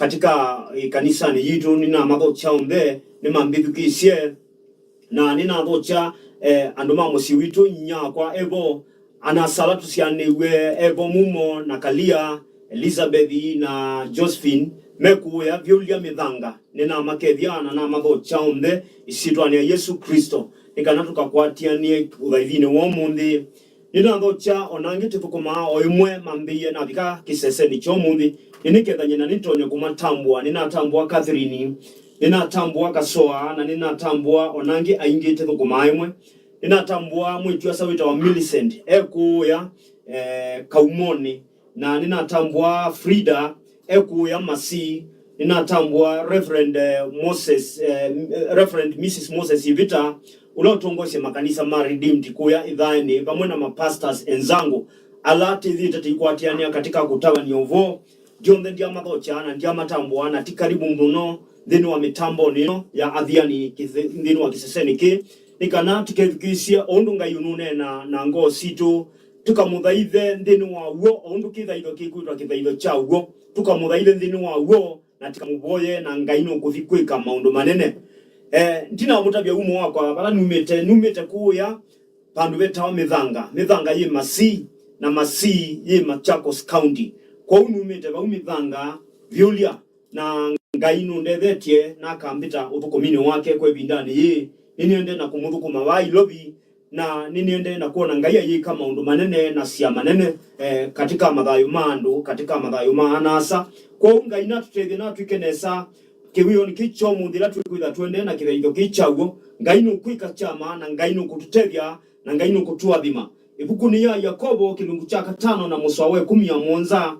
katika kanisa ni yitu nina magocha ombe ni mambithukisie na nina gocha andoma musiwitu nya kwa ebo ana salatu sianewe ebo mumo na Kalia Elizabeth na Josephine meku ya vyolia midhanga nina makethiana na magocha ombe isitwa ni Yesu Kristo ikana tukakwatia ni uthaithine wo mundi nina gocha onangite tukoma oyumwe mambiye na bika kiseseni cho mundi ninikethanye na nitonye kumatambwa ninatambwa Catherine ninatambwa Kasoa na ninatambwa onangi aingite tukoma imwe ninatambwa mwitu asawita wa Millicent ekuya Kaumoni na ninatambwa Frida ekuya Masi ninatambwa Reverend Mrs Moses Ivita unaotongoshe makanisa Redeemed kuya idhaini pamoja na mapastors enzangu alati dhita tikwatiania katika kutawa ni ovo jonde ndia magocha na ndia matambwa na tikaribu mbuno dhini wa mitambo nino ya adhiani dhini wa kiseseni ki nikana tikethikisia ondunga yunune na ngo situ tukamuthaithe dhini wa uo ondu kithaitho kikuitwa kithaitho cha uo tukamuthaithe dhini wa uo na tikamuboye na ngaino kuthikwika maundu manene ndina mutabya umo wakwa bala numete kuya pandu betawa mithanga ye Masi na Masi ye Machakos County kwa numete ba umithanga vyolia na ngaino ndethetie na kambita uthukumini wake kwa bindani ye niniende na kumuthukuma wa ilobi na niniende na kuona ngaya ye kama maundu manene na sia manene katika mathayo mandu katika mathayo maanasa kwa ngaina tutethie na twikenesa kiwiyo ni kicho mundira twikuitha twende na kithaitho kichaguo ngaino kwika chama na ngaino kututethia na ngaino kutuathima ibuku ni ya Yakobo kilungu cha 5 na muswawe 10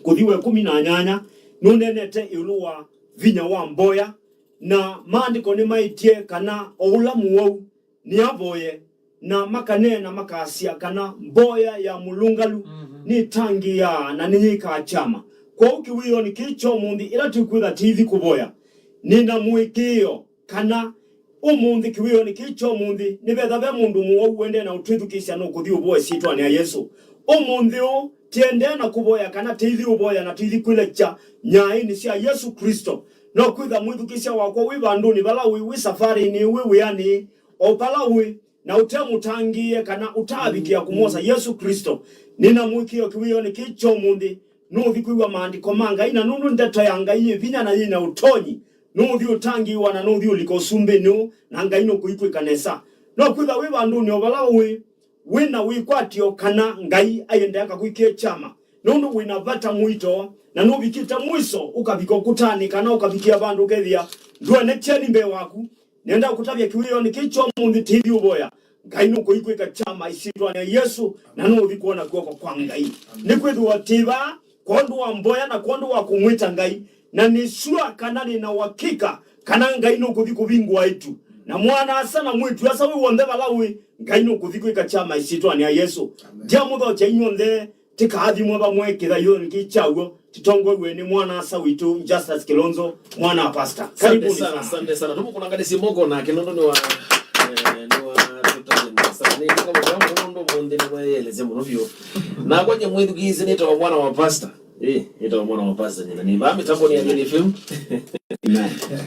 kuthiwe 18 nunenete iluwa vinya wa mboya na maandiko ni maitie kana oulamu wau ni avoye na makane na makasia kana mboya ya mulungalu ni tangi ya na ninyika chama kwa ukiwiyo ni kicho mundi ila tukwitha tithi kuboya nina muikio kana umundi kiwiyo ni kicho mundi nibetha be mundu muo wende na utwithukisia no kuthi uboye sitwa ni Yesu umundi o tiende na kuboya kana tithi uboya na tithi kwilecha nyaini cia Yesu Kristo no kwitha mwithukisia wako wi banduni bala wi safari ni wi yani o bala wi na utemutangie kana utabikia kumosa Yesu Kristo nina muikio kiwiyo ni kicho mundi no vikwiwa maandiko manga ina nunu ndeto yanga iye vinya na ina utonyi no thi utangi wana no thi ulikosumbe no nanga ino kuitwe kanesa no kwitha we bandu ni obala we wina wikwatio kana ngai ayende akakwikie chama no wina vata mwito na no bikita mwiso ukabiko kutani kana ukabikia bandu kethia ndwe ne cheni mbe waku nenda kutabya kiwiyo ni kicho mundi tithi uboya ngai no kuikwika chama isitwa na Yesu na no bikuona kuoko kwa ngai ni kwitwa tiba kondu wa mboya na kondu wa kumwita ngai na nisua kana ni na uhakika kana ngai no kuthi kubingwa itu na mwana asana mwitu asa we wonde balawi ngai no kuthi kwika chama isitwa ni Yesu dia mutho cha inyonde tikathi mwa mwekira yo ngichago titongo we ni mwana asa witu Justus Kilonzo mwana pastor karibuni sana asante sana tumu kuna ngadi simoko na kinondo ni wa ni kama jambo monde ni waeleze mnovyo na kwenye mwithukizi ni tawa mwana wa pastor itawa mwana wa pastor ni mami tambo ni ya film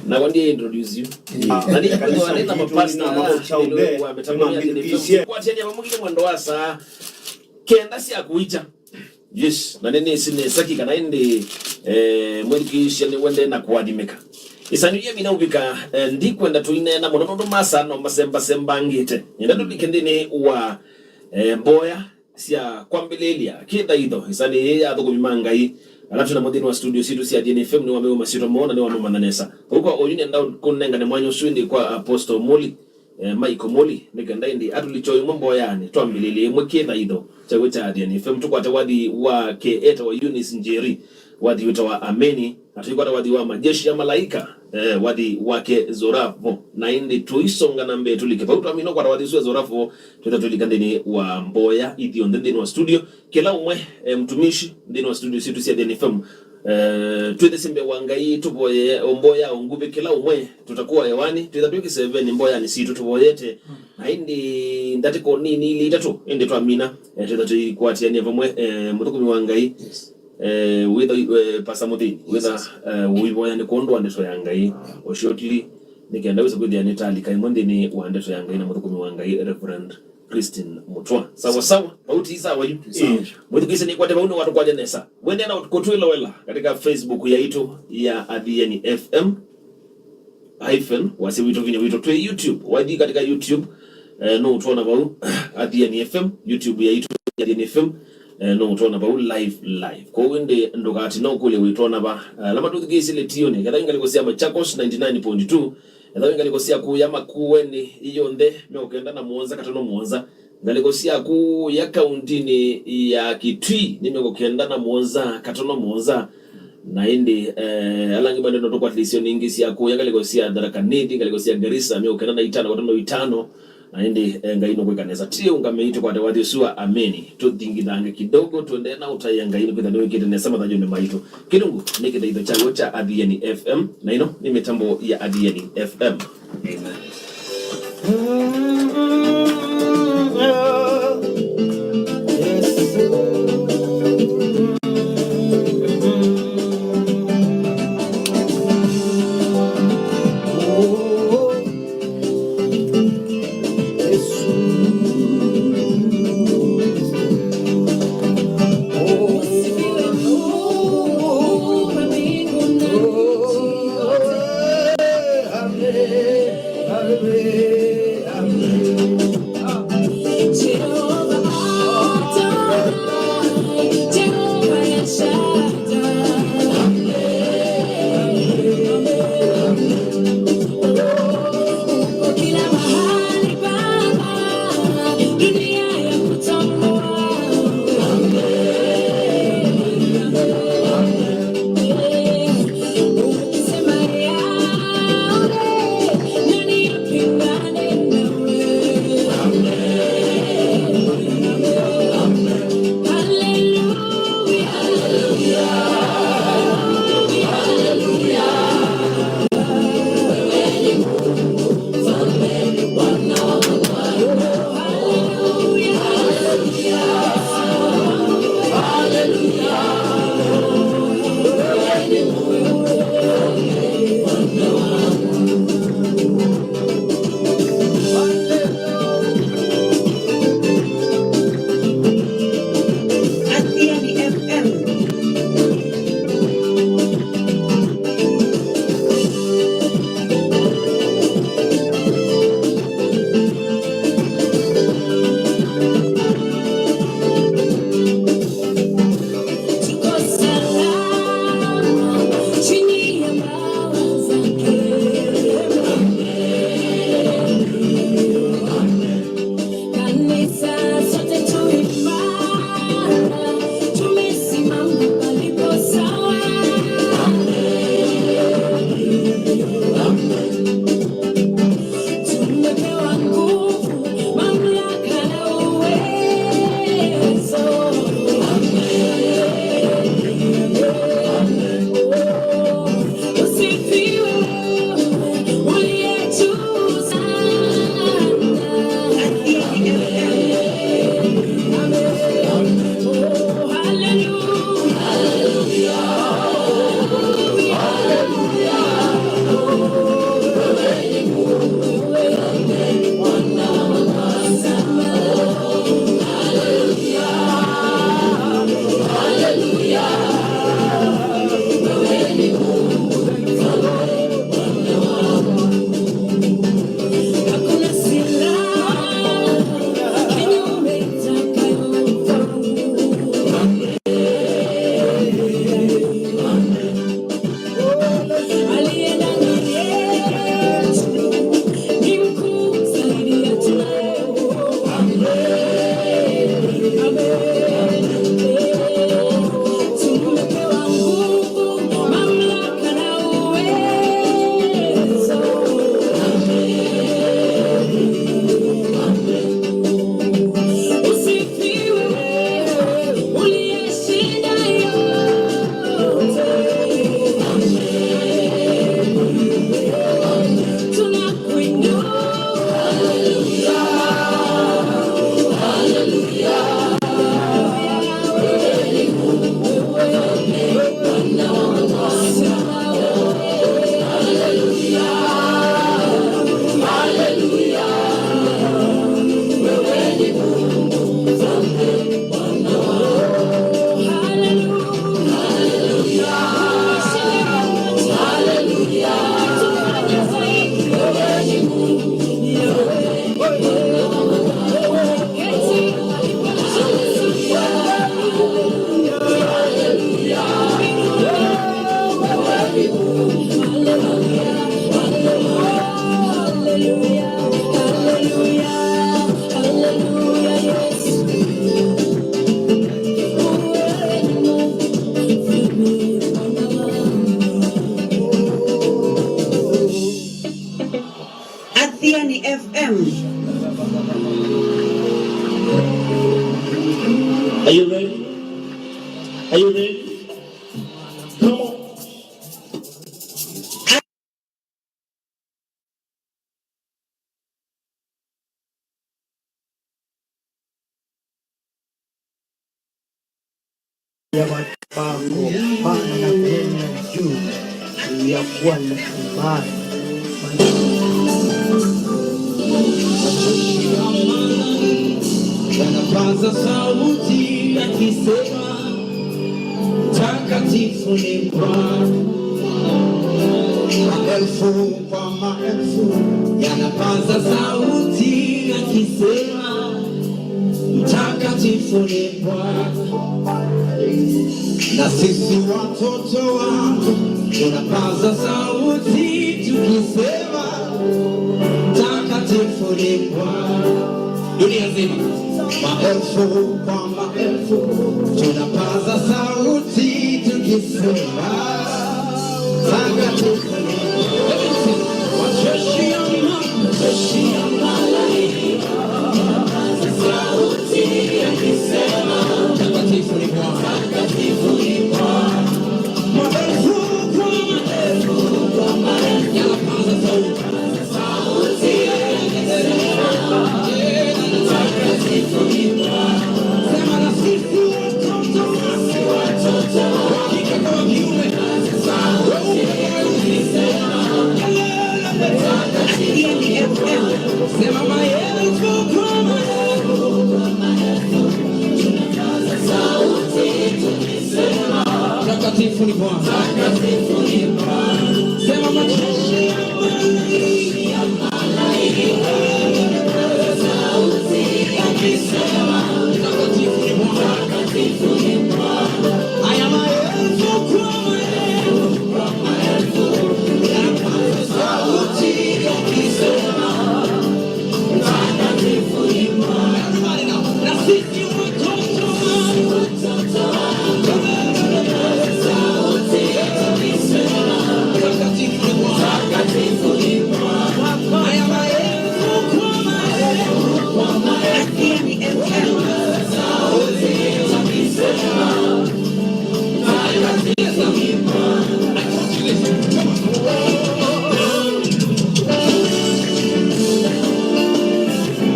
na kwandie introduce you na ni kwa nini na pastor na machaombe wametamani film kwa tena mamukile mwendo wasa kenda si akuicha yes na nene sine saki kana ende mwithukizi ni wende na kuadimika isaniye bina ubika ndikwenda tuinena munondo masa no masemba ngite ndado dikendene wa mboya sia kwambelelia kida ido isani ya dogo bimangai alatu na modini wa studio situ sia DNFM ni wameo masiro muona ni wameo mananesa huko oyuni ndao kunenga ni mwanyo swindi kwa Apostle Moli Michael Moli nikenda indi atulichoy mboya ni twambelelia mwekeda ido chagota DNFM tukwata wadi wa K8 wa Eunice Njeri wadi witawa Ameni atukwata wadi wa majeshi ya malaika wadi wake Zorafo na indi tuisonga na mbe tulike pautu amino kwa wadi suwe Zorafo tutatulika ndeni wa mboya idio ndeni wa studio kila umwe mtumishi ndeni wa studio situ siya DNFM tuwede simbe wangai tuboye mboya ungube kila umwe tutakuwa hewani tutatuki 7 mboya ni situ tuboyete na indi ndatiko nini ili itatu indi tuamina tutatukuatia ni vamwe mutukumi wangai with pasamudini with wiboya ni kondo andeto yangai or shortly nikenda wese kudia netali kai monde ni wandeto yangai na muthukumi wangai Reverend Christine Mutwa sawa bauti sawa yu muthukise ni kwate bauno watu kwaje nesa wende na kotwela wela katika Facebook ya ito ya Adhiani FM hyphen wasi wito vinya wito twe YouTube wadi katika YouTube no utona bau Adhiani FM YouTube ya ito Adhiani FM no utona bau live ko wende ndogati no kule witona ba lama tuthigise le tione kada ingali kosia Machakos 99.2 eda ingali kosia ku yama kuweni iyo nde meokenda na muonza katano muonza ngali kosia ku ya kaunti ni ya Kitui nimekokenda na muonza katano muonza na indi alangi maneno to kwa lisio ningi sia ku ya ngali kosia Tharaka Nithi ngali kosia Garissa meokenda na itano katano itano na indi ngaino kwekaneza tio ngameito kwa dawadi suwa ameni to dingidange kidogo tuende na utayanga ino kwa ndio kile nasema dhajo ni maito kidungu nikita ito chango cha Adhiani FM na ino ni mitambo ya Adhiani FM. Amen. Amen. Athiani FM. Are you ready? Are you ready? Come on. Ya mapango pana na kwenda juu ya kuwa na imani. Yanapaza sauti yakisema takatifu ni Bwana. Maelfu kwa maelfu yanapaza sauti yakisema mtakatifu ni Bwana. Na sisi watoto wako tunapaza sauti tukisema mtakatifu ni Bwana. Dunia nzima maelfu kwa maelfu tunapaza sauti tukisema mtakatifu ni Bwana. Majeshi ya malaika tunapaza sauti tukisema mtakatifu ni Bwana. Mtakatifu ni Bwana. Maelfu kwa maelfu yanapaza sauti sema na sisi watoto hakika kwa kiume sema maelfu kwa maelfu tunapaza sauti tukisema mtakatifu ni Bwana. Sema majeshi ya malaika yakisema mtakatifu ni Bwana. Haya maelfu kwa maelfu yanapaza sauti yakisema mtakatifu ni Bwana. Na sisi watoto tunapaza sauti tukisema mtakatifu ni Bwana. Haya maelfu kwa Athiani FM.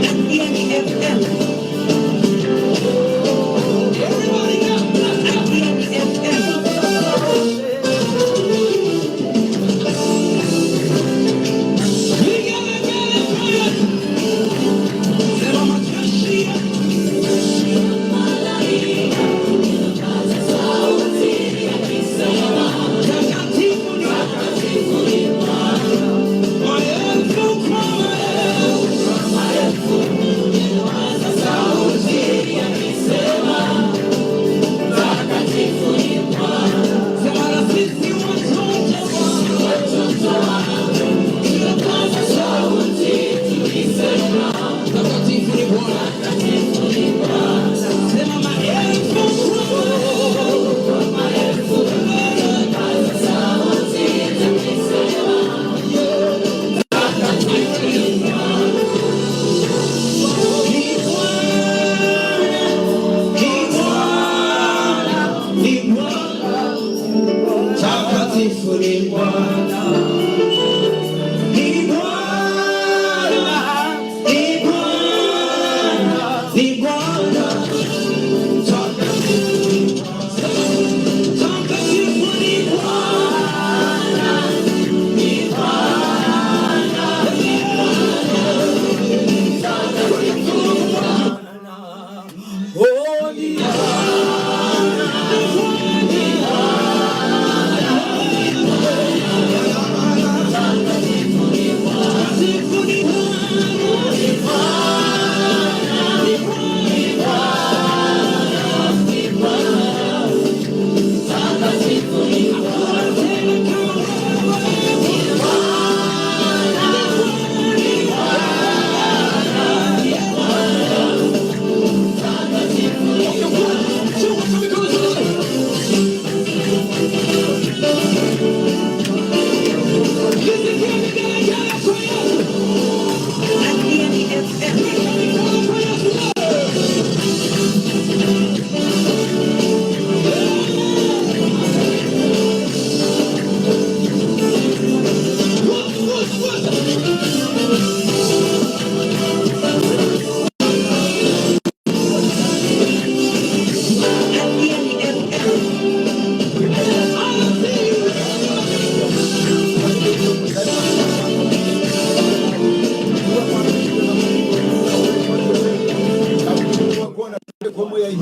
Athiani FM.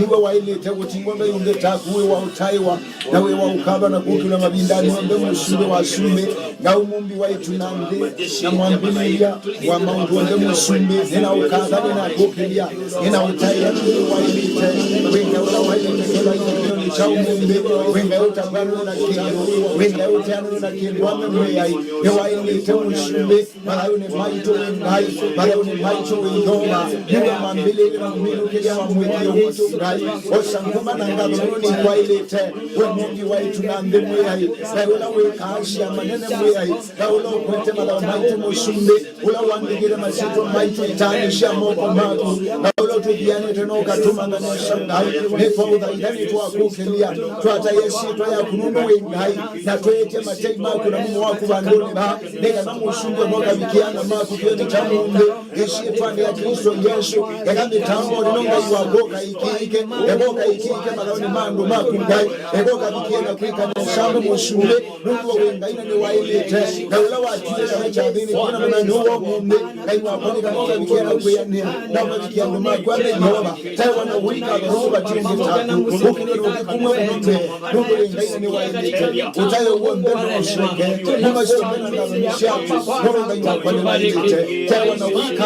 niwe wailete kuti ngombe yunge takuwe wa utaiwa nawe wa ukaba na kukula mabindani ngombe musumbe wa sumbe na umumbi wa itunambe na mwambilia wa maundu ngombe musumbe nena ukaba nena kukilia nena utaiwa wailete wenga ula wailete kela yunge cha umumbe wenga utambano na kendo wenga utano na kendo wame mweyai ne wailete musumbe malayune maito wengai malayune maito wendoma niwe mambile na mwinu kila wa mwekio hutu ngai osanguma na ngabuni wailete we mungi waitunambe mweyai na ula wekashi ya manene mweyai na ula ukwete mala maito musumbe ula wandigire masito maito itanisha moko mako na ula tudiane teno katuma ngani shangai nefa udhaidani tuwa kukelia tuata yesi tuwa ya kununu wengai na tuwete matei mako na mumu waku bandone ba nega na musumbe moga vikiana mako tuwete tamunde ishie tuwane ya Kristo Yesu egambe tambo ninonga iwagoka ikiike eboka ikiike malaoni mando mako ngai eboka vikiena kwika na shambo musumbe nungu wa wengaina ni wailete na ula watiwe na wachabini kuna muna nuwa mumbe na iwaponi kamoga vikiena kuyania na wavikiana mako ame nyoba taiwa na wika roba tingi taku ukini ukikumwe mumbe nungu wengaina ni wailete utaye uwe mbeno ushweke nunga shwekena na mishati nunga iwaponi wailete taiwa na wika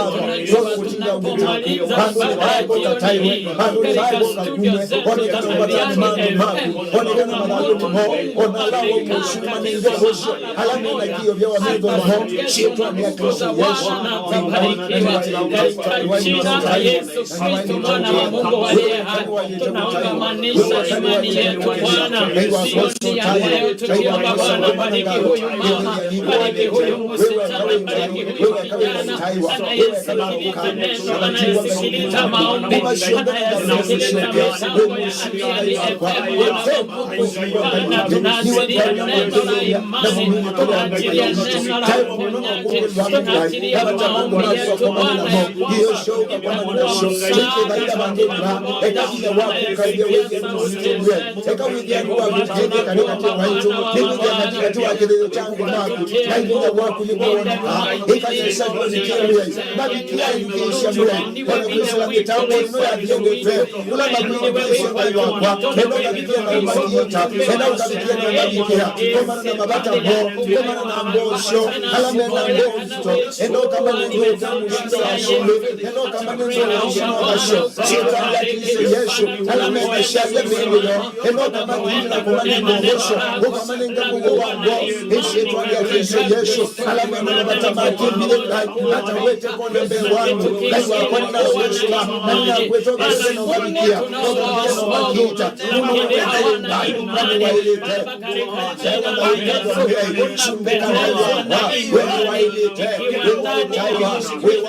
roba kutinga umitaku bandu ni baibo tataiwe bandu ni baibo kakume onekana watani mando maku onekana malago ni mo onala wa umushuma ninge hosho halame na kiyo vya wa mido mo shietua ni ya Kristo Yesu jina la Yesu Kristo mwana wa Mungu aliye hai tunaungamanisha imani yetu Bwana sioni ya leo tukiomba Bwana bariki huyu mama bariki huyu msichana bariki huyu kijana anayesikiliza neno anayesikiliza maombi anayesikiliza sauti ya tunaachilia neno la imani tunaachilia neno la uponyaji tunaachilia maombi yetu Bwana hiyo shoka kwa mwanasho cheke baada bandera ekabile wako kaide wewe msumbe ekawija kwa kutende katika chama hicho nikuja katika tu akili changu mako kaide wako ni bwana ekanyesha kwa nikiwe babikia ingisha mwe kwa kusala kitambo ino ya diende ula mabini kwa kwa wako ndio kabikia na umaita ndio kabikia na babikia kwa maana mabata bo kwa maana na mbosho alame na mbosho ndio kama ndio tamu shida neno kama neno la ushamasho sita ya Kristo Yesu alame mashaka mbele neno kama neno la kumani mwosho kama neno Mungu wangu sita ya Kristo Yesu alame na matamaki mbele hata wete konde mbele wangu kaiwa kwa neno la Yesu na kwetu basi na kufikia neno makita Mungu ndiye ndani wailete sema na wewe chumbe kama wewe wailete wewe taiwa wewe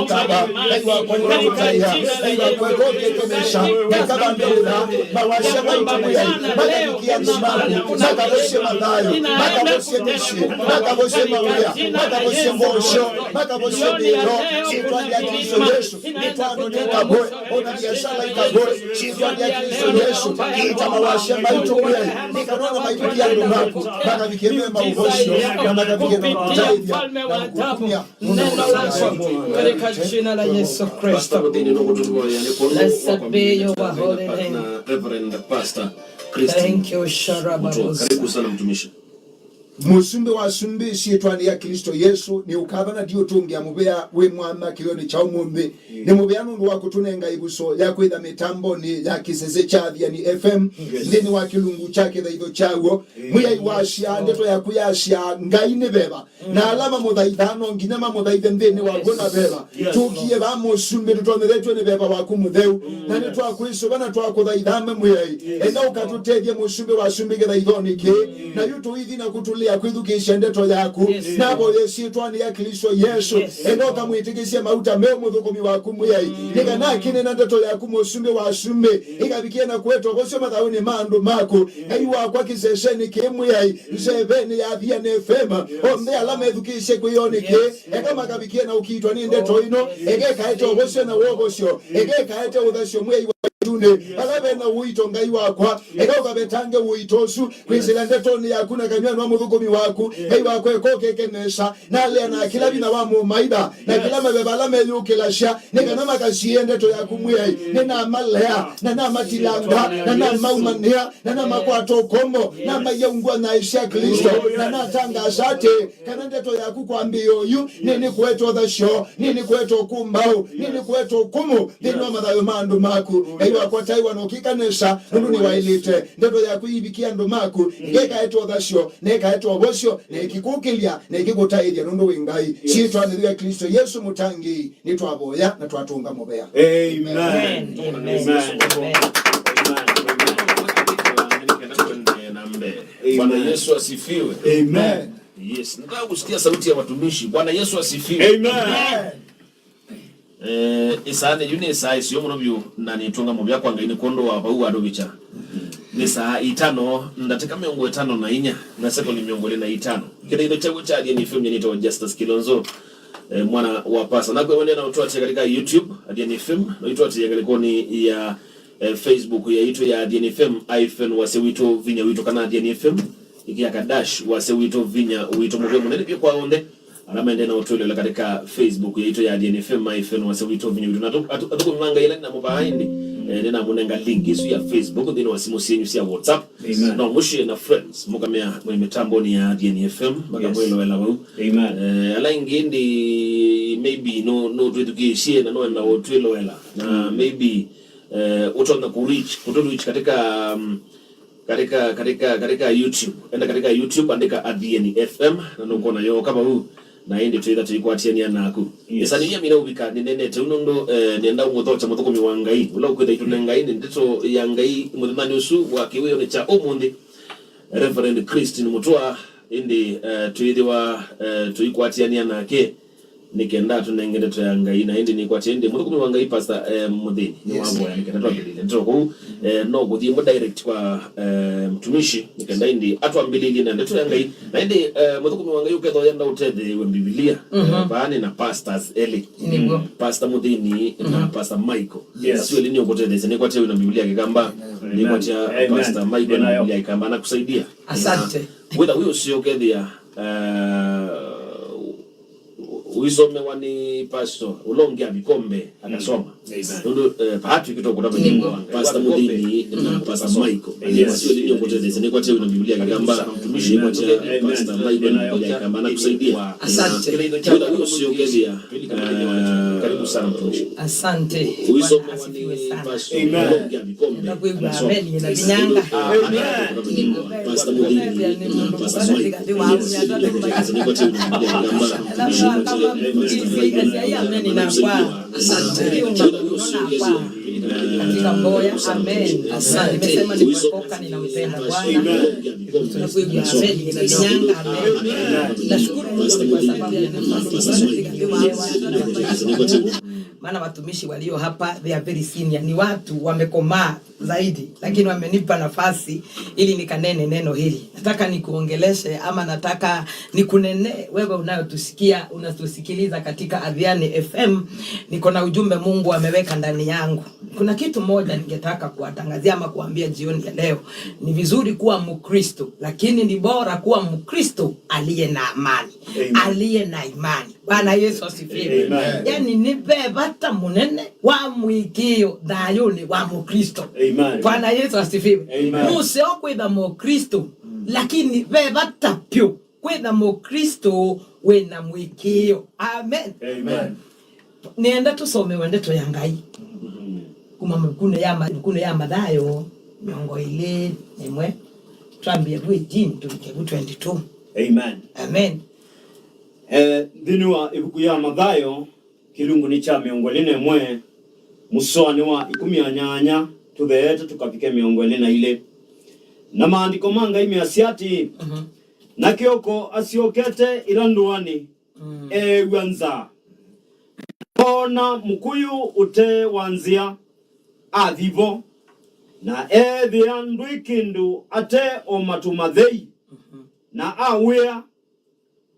ukaba aiwa kwa kutaya aiwa kwa kote komesha nakabandera mawasha maituya makabikia msimaku makaboshe madhayo makaboshe mishi makaboshe mauya makaboshe mbosho makaboshe biro chitwa ya Kristo Yesu nitwano nikaboe ona biashara ikaboe chitwa ya Kristo Yesu kita mawasha maituya nikanona maipitia ndomako makabikemwe mauvosho na makabikemwe mautaidia na kukumia katika jina la Yesu Kristo. Blessed be your holy name. Reverend Pastor Christian. Thank you, Sharababusa. Karibu sana mtumishi. Musumbe wa sumbe sietwani ya Kristo Yesu ni ukabana dio tungia mubea we mwama kioni cha umumbe ni mubea nungu wako tunenga ibuso ya kweda mitambo ni ya kisese chavia ni FM ndini wakilungu chake da hivyo chawo muya iwashia ndeto ya kuyashia ngaine beba na alama mudaidano nginema mudaidendeni wagona beba tukie ba musumbe tutoneletwe ni beba wakumudeu na netu wakwiso bana tuwa kudaidame muya enda ukatutevye musumbe wa sumbe geda hivyo nike na yuto hivi na kutulia kwidukisha ndeto yako nabo yesitwani ya Kristo Yesu enoka muitikishe mauta meo mudhukumi wako muyai nika nakine na ndeto yako musumbe wa shumbe ikabikie na kwetu kosio mathauni mando mako aiwa kwa kisesheni kemuyai zebeni ya vya nefema ombe alama edukishe kuyonike kama kabikie na ukitwa ni ndeto ino kaeto kosio na wogosio kaeto udasio muyai tune alabe na uito ngai wakwa eka betange uitosu kwizila ndetoni yakuna kanyanwa wa mudhukumi waku ngai wakwe koke kenesha nale na kila bina wa mu maida na kila mabebala meyukilasha nika nama kasiende to yakumwe nina malea na nama tilanga na nama umania na nama kwato komo na mayungwa na isha Kristo na natanga zate kana ndeto yakukwambio yu nini kweto the show nini kweto kumbao nini kweto kumu dinwa madhayo mandu maku kwa taiwa no kikanesha nuni wailite ndeto ya kuibikia ndomaku ngeka eto dhasho neka eto obosho nekikukilia nekikutaidia ndo wingai chitwa ni Kristo Yesu mutangi nitwaboya na twatunga mobea. Amen. Bwana Yesu asifiwe. Amen. Yes, nataka kusikia sauti ya watumishi. Bwana Yesu asifiwe. Amen. Isane yune sai siyo munobyo na nitunga mu byakwa ngaine kondo wa bawu adobicha ni saa 5 ndateka miongo 5 na inya na seko ni miongo 5 kile ndo chago cha ni film yenito Justice Kilonzo mwana wa pasa na kwa na utoa katika YouTube adiani film na utoa katika ni ya Facebook ya ito ya adiani film iPhone wasewito vinya wito kana adiani film ikiaka dash wasewito vinya wito mwe munene pia kwa onde alama ndena utole katika Facebook yaito ya DNFM myfen wasewito vinyo atuko manga ile na mobahindi nena munenga link isu ya Facebook ndino wasimo senyu ya WhatsApp no mushi na friends mukamea mitambo ni ya DNFM magamwelo wela wau ala ingindi maybe no tuedukishie na no na otwelo wela na maybe utona ku reach katika YouTube enda katika YouTube andika DNFM na nukona yo kama huu na hindi tuida tuikwatia naku esani ya mina ubika nene te unondo nenda umuthocha muthukomi wa ngai ula ukwenda itune ngai ndeto ya ngai muthimani usu wa kiwio ni cha omundi Reverend Christian Mutua indi tuithiwa tuikwatia nake nikenda tunengende to ya ngai na hindi nikwatia indi muthukomi wa ngai Pastor Muthini ni wambo ya nikenda twabilile ndio ku no guthie mo direct kwa mtumishi nikenda indi atwambilili na ndeto ya ngai na indi muthukomi wa ngai uketho yenda uthethe we Biblia baani na Pastors Eli Pastor Muthini na Pastor Michael sio lini ukothethe ni kwatia we na Biblia kigamba ni kwatia Pastor Michael na Biblia kigamba na kusaidia asante whether huyo sio kethia uisome wani pastor ulongia bikombe akasoma ndo bahati kitoko na Pastor Muthini na Pastor Michael sio lini ukothethe ni kwatia we na Biblia kigamba mtumishi kwatia Pastor Michael na Biblia kigamba na kusaidia asante huyo sio kethia karibu sana mtumishi asante uisome wani pastor ulongia bikombe na kuibabeli na binyanga Pastor Muthini na Pastor Michael katika Mboya. Amen. Nimesema nimeokoka, ninampenda Bwana. Tunakuja Amen. Ninanyanga. Amen. Nashukuru Mungu kwa sababu ya nafasi. Maana watumishi walio hapa they are very senior, ni watu wamekomaa zaidi, lakini wamenipa nafasi ili nikanene neno hili. Nataka nikuongeleshe ama nataka nikunene wewe unayotusikia, unatusikiliza katika Adhiani FM. Niko na ujumbe Mungu ameweka ndani yangu. Kuna kitu moja ningetaka kuwatangazia ama kuambia jioni ya leo. Ni vizuri kuwa Mkristo, lakini ni bora kuwa Mkristo aliye na amani, aliye na imani. Bwana Yesu asifiwe. Yaani nipe bata munene wa mwikio dayoni wa Mkristo. Bwana Yesu asifiwe. Museo kwenda Mkristo, lakini be bata pyo kwenda Mkristo wena mwikio. Amen. Nienda tusome wende toyangai. Kuma mkune ya Mathayo miongo ile nemwe twambie bwejini tulike 22. Amen. Dhinua ibuku ya Mathayo kilungu ni cha miongo ine mwe musoni wa 18 tubeete tukapike miongo ine ile na maandiko manga ime asiati na kioko asiokete iranduani gwanza ona mukuyu ute wanzia athivo na thia ndwikindu ate o matumathei na awea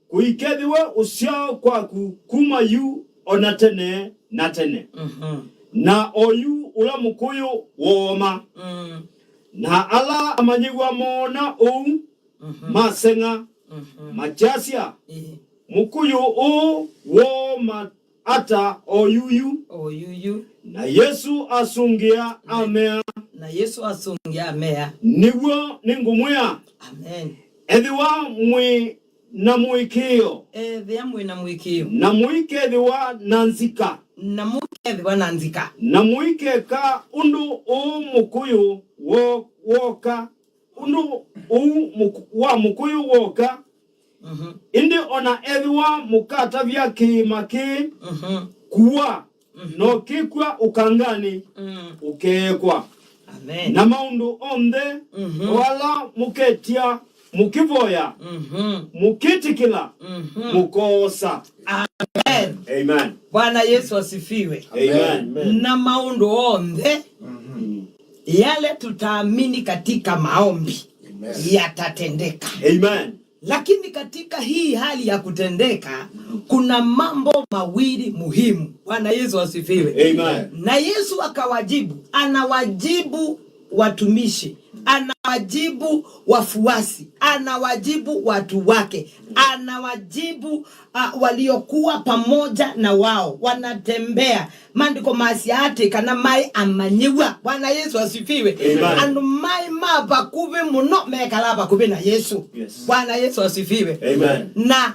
kuikethiwe usio kwaku kuma yu ona tene na tene na oyu ula mukuyu woma na ala amanyigwa mona o masenga machasia mukuyu o woma ata oyuyu na Yesu asungia amea niguo ningumwea. Amen. Ethiwa mwi na mwikio na mwikethiwa nanzika na mwikeka undu u mukuyu woka undu u wa mukuyu woka indi ona ethiwa mukata vya kimaki kuwa no kikwa ukangani ukekwa. Amen. Na maundu onde wala muketia mukivoya mukitikila mukosa. Amen. Amen. Bwana Yesu asifiwe. Amen. Na maundu onde yale tutaamini katika maombi yatatendeka. Amen. Lakini katika hii hali ya kutendeka kuna mambo mawili muhimu. Bwana Yesu asifiwe. Amen. Na Yesu akawajibu, anawajibu watumishi, anawajibu wafuasi, anawajibu watu wake, anawajibu waliokuwa pamoja na wao wanatembea maandiko masiate kana mai amanyiwa. Bwana Yesu asifiwe. Anu mai mapa kubi muno mekalaba kubi na Yesu. Bwana Yesu asifiwe. Amen. Na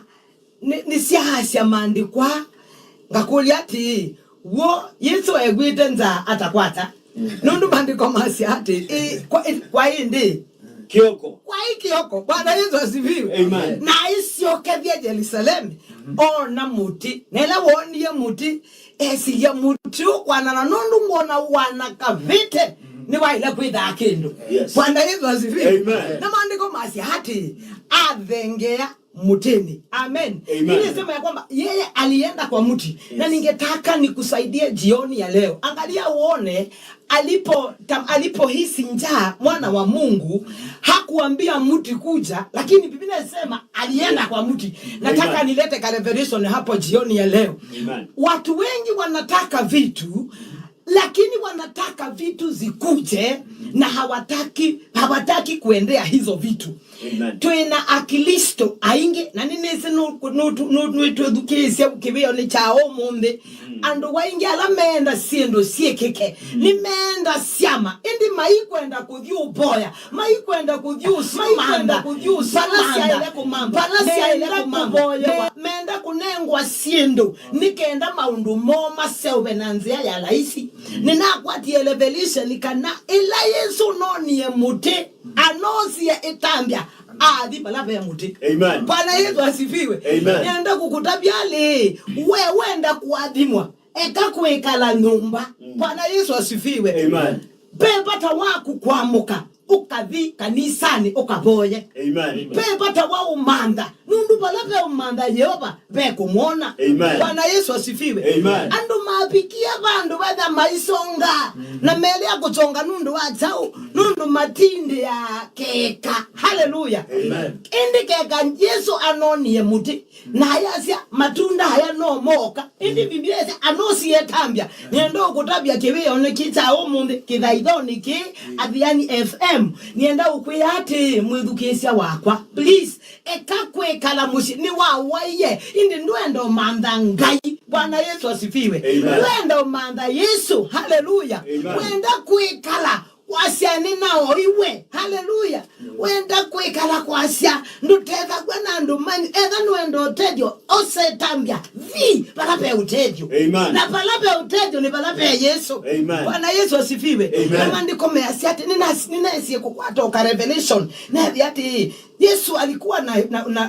nisiahasia maandikwa ngakuli ati wo Yesu egwite nza atakwata nundu maandiko masiate kwa hindi kioko kwa kioko. Bwana Yesu asifiwe. Amen. Na isiokethia Jerusalem ona muti nela woniye muti esiya muti kwanana nundu ngona wana kavite ni waila kwitha kindu. Bwana Yesu asifiwe. Amen. Na maandiko masiate athengea mutini. Amen. Nilisema ya kwamba yeye alienda kwa muti. Na ningetaka nikusaidie jioni ya leo. Angalia uone alipohisi njaa mwana wa Mungu hakuambia muti kuja, lakini Biblia inasema alienda kwa muti. Nataka nilete ka revelation hapo jioni ya leo. Watu wengi wanataka vitu, lakini wanataka vitu zikuje na hawataki kuendea hizo vitu. Tuena akilisto ainge na ninese no education kibio ni chao munde ando wainge ala menda siendo siekeke ni menda siama indi maikwenda kudhiu boya maikwenda kudhiu boya menda kunengwa siendo nikenda maundu moma sewe nanzia ya laisi ninakwati revelation nikana ila Yesu nonie mute anosia etambia adi balave ya muti. Amen. Bwana Yesu asifiwe. Amen. Nienda kukutabia le wewe enda kuadhimwa eka kuikala nyumba. Bwana Yesu asifiwe. Amen. Pepata waku kuamuka ukathi kanisani ukaboye. Amen. Pepata wa umanda nundu balabe umanda Yehova bekumona. Amen. Bwana Yesu asifiwe. Amen. Andu mapikia bandu bada maisonga na mele ya kuchonga nundu wachao nundu matindi ya keka. Haleluya. Amen. Indi keka Yesu anoni ye muti na hayasya matunda haya no moka. Indi Biblia yasa anosi ye tambia niendo kutabia kiwe one kita omunde kithaidoni ki Adhiani FM nienda ukwiyati mwithukisya wakwa please ekakwe kala mushi ni wawaye indi ndwendo manda ngai. Bwana Yesu asifiwe. Ndwendo manda Yesu. Haleluya. Wenda kwikala kwasya ninao iwe. Haleluya. Wenda kwikala kwasya nduteka kwana ndumanyi ega nwendo utejo osetambia vi palape utejo. Na palape utejo ni palape Yesu. Bwana Yesu asifiwe. Kama ndiko measiati ninasiye kukwatoka Revelation na viati Yesu alikuwa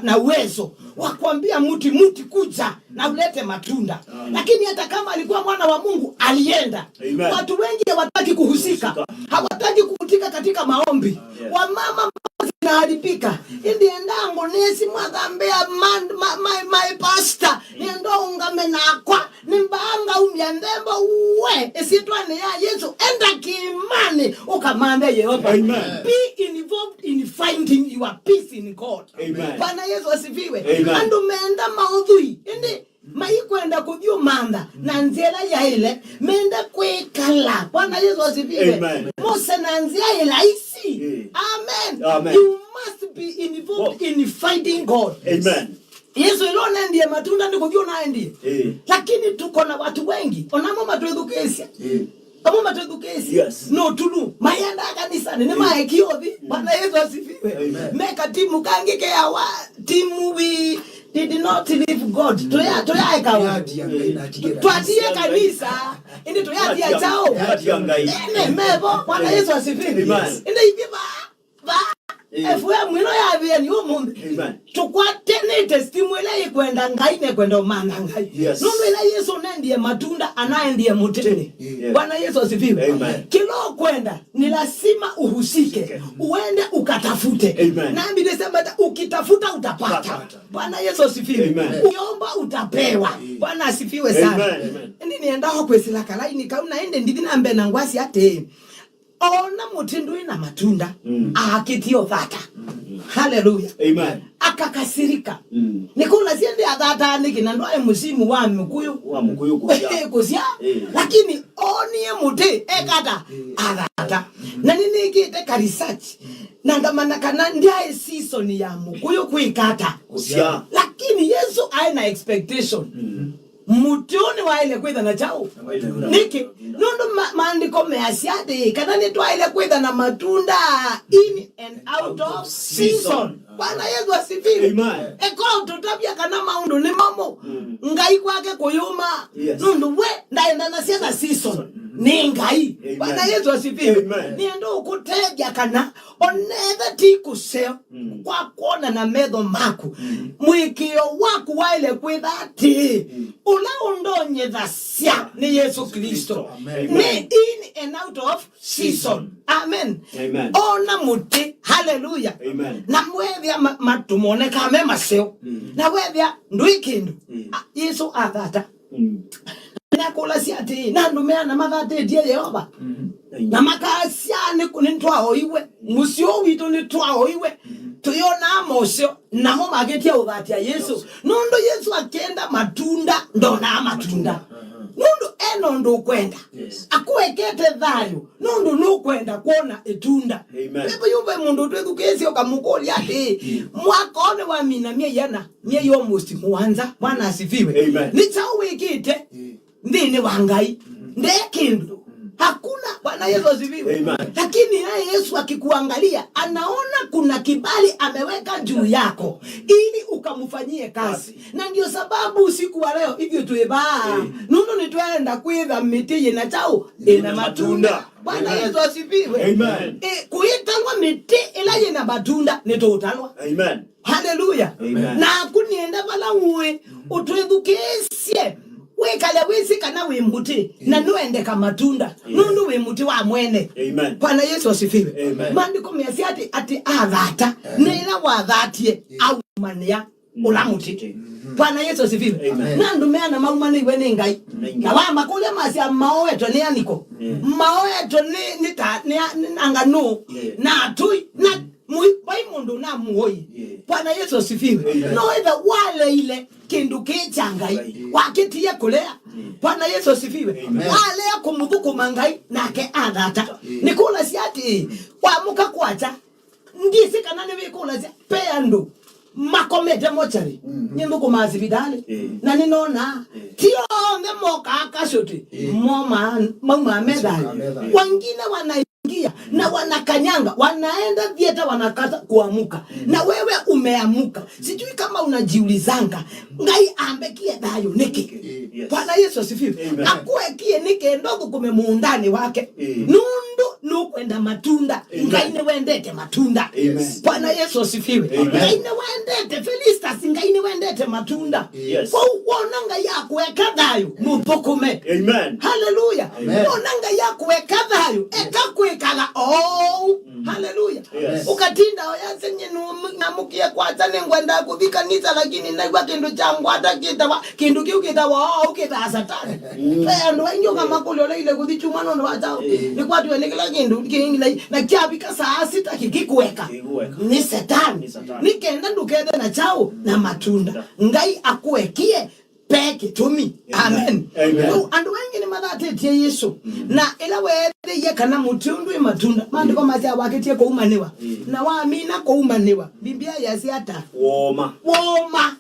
na uwezo wa kuambia muti kuja na ulete matunda. Lakini hata kama alikuwa mwana wa Mungu alienda. Watu wengi hawataki kuhusika. Hawataki kuhutika katika maombi. Wamama zinaharibika. Indi endango nesi mwagambea my pastor. Niendo ungame na kwa. Nimbanga umyandembo uwe. Esitwa ni ya Yesu. Enda kimani. Ukamande Yehova. Be involved in finding your peace in God. Bwana Yesu asifiwe. Andu meenda maudhui. Indi maikwenda kujua manda na nzela ya ile menda kwekala. Bwana Yesu asifiwe. Mose na nzela ile isi. Amen. You must be involved in finding God. Yesu ilone ndiye matunda ndi kujua naye ndiye. Lakini tuko na watu wengi onamo matuedukesya. Amo matuedukesya. No tulu mayanda kanisa ni maekiothi. Bwana Yesu asifiwe. Meka timu kangike ya wa timu we did not leave God. Toya ekawa. Tuatie kanisa. Indi toya chao. Mebo. Bwana Yesu asifiwe. Indi hivi ba. Efuwe mwino ya vya ni umunde. Tukwate ni testimule ikwenda ngai ne kwenda umanga ngai. Nundu ila Yesu ndiye matunda anaye ndiye mutini. Bwana Yesu asifiwe. Kilo kwenda ni lazima uhusike. Uende ukatafute. Na Biblia inasema ukitafuta utapata. Bwana Yesu asifiwe. Ukiomba utapewa. Bwana asifiwe sana. Ndi nienda kwesila kala ini kauna ende ndina mbe na ngwasi ate. Ona mutindu ina matunda akitio dhata. Haleluya. Akakasirika. Nikula siende adhata nikina ndoe musimu wa mkuyu kusia. Lakini onie muti ekata adhata. Na nini kiteka research nangamana kana ndiye season ya mkuyu kuikata kusia. Lakini Yesu aina expectation. Mutioni wa ile kwenda na chao niki nondo maandiko measiade kana ni twa ile kwenda na matunda in and out of season. Bwana Yesu asifiwe. Eko tutabia kana maundu ni mamo ngai kwake kuyuma nondo we ndaenda na sia season ni ngai. Bwana Yesu asifiwe. Niendo ukuteja kana onethe tikuseo kwa kuona na medho maku mwikio waku wa ile kwenda ati ula undonye dhasia ni Yesu Kristo. Ni in and out of season. Amen. Ona muti. Hallelujah. Na mwethia matumone kame maseo. Na wethia nduikindu. Yesu athata. Na kola siati na ndumea na mathate die Yehova. Na makasia ni kunitwa oiwe. Musio witu ni twa oiwe. Tuyona mosio na mo magetia udhatia Yesu. Nondo Yesu akenda matunda ndona matunda. Nondo eno kwenda. Akuwekete dhayo. Nondo no kwenda kuona etunda. Bebo yumbe mundu twedukesi okamukoli ati mwakone wa mina mie yana mie yo musti muanza. Bwana asifiwe. Ni chawekete ndine wangai ndekindu hakuna. Bwana Yesu asifiwe. Lakini naye Yesu akikuangalia anaona kuna kibali ameweka juu yako ili ukamfanyie kazi. Na ndio sababu usiku wa leo hivyo tueba nundo nitwenda kwitha miti na chao ina matunda. Bwana Yesu asifiwe. Kuitalwa miti ila ina matunda nitotalwa. Haleluya. Na kunienda bala uwe utwedukesye wekale wisika na wimuti na nuendeka matunda nundu wimuti wa mwene. Amen. Bwana Yesu asifiwe. Amen. Maandiko mesi ati athata nila wathatie au mania ulamuti. Bwana Yesu asifiwe. Na ndumeana maumani wene ngai na wa makule masia maoeto ni aniko maoeto ni angano na atui na bai mundu na muoi. Bwana Yesu asifiwe. No either wale ile kindu kichangai wakitie kulea. Bwana Yesu asifiwe. Wale kumuthuku mangai nake athata nikula siati wamuka kwacha ndisi kana ni wikula sia peando makomete mochari nyimbo kuma hospitali na ninona tio moka akashoti mama medali wengine wanaingia na wanakanyanga wanaenda dieta wanakata kuamuka na wewe umeamuka sijui kama unajiulizanga ngai ambekie dayo niki. Bwana Yesu asifiwe. Akuekie niki ndogo kumemuundani wake nundu nukwenda matunda ngai ne wendete matunda. Bwana Yesu asifiwe. Ngai ne wendete Felistas ngai ne wendete matunda kwa uona ngai akuweka dayo nupokume. Amen. Hallelujah. Uona ngai akuweka dayo ekakwekala hallelujah. Ukatinda oyasenye namukia kwa tane ngwenda kuvika nisa lakini naigwa kindu changu hata kita kindu kiu kita ukita satani. Ndo wengi kama kulole ile kuthichuma ndo watao ni kwa tuwe nikila kindu kingi na kiabika saa 6 kikikuweka ni satani. Nikenda ndukede na chao na matunda ngai akuwekie peke tumi. Amen. Andu wengi ni mathatetie Yesu na ila wethe kana mutundu matunda maandiko macha waketie ko umaniwa na waamina ko umaniwa Biblia yasiata woma.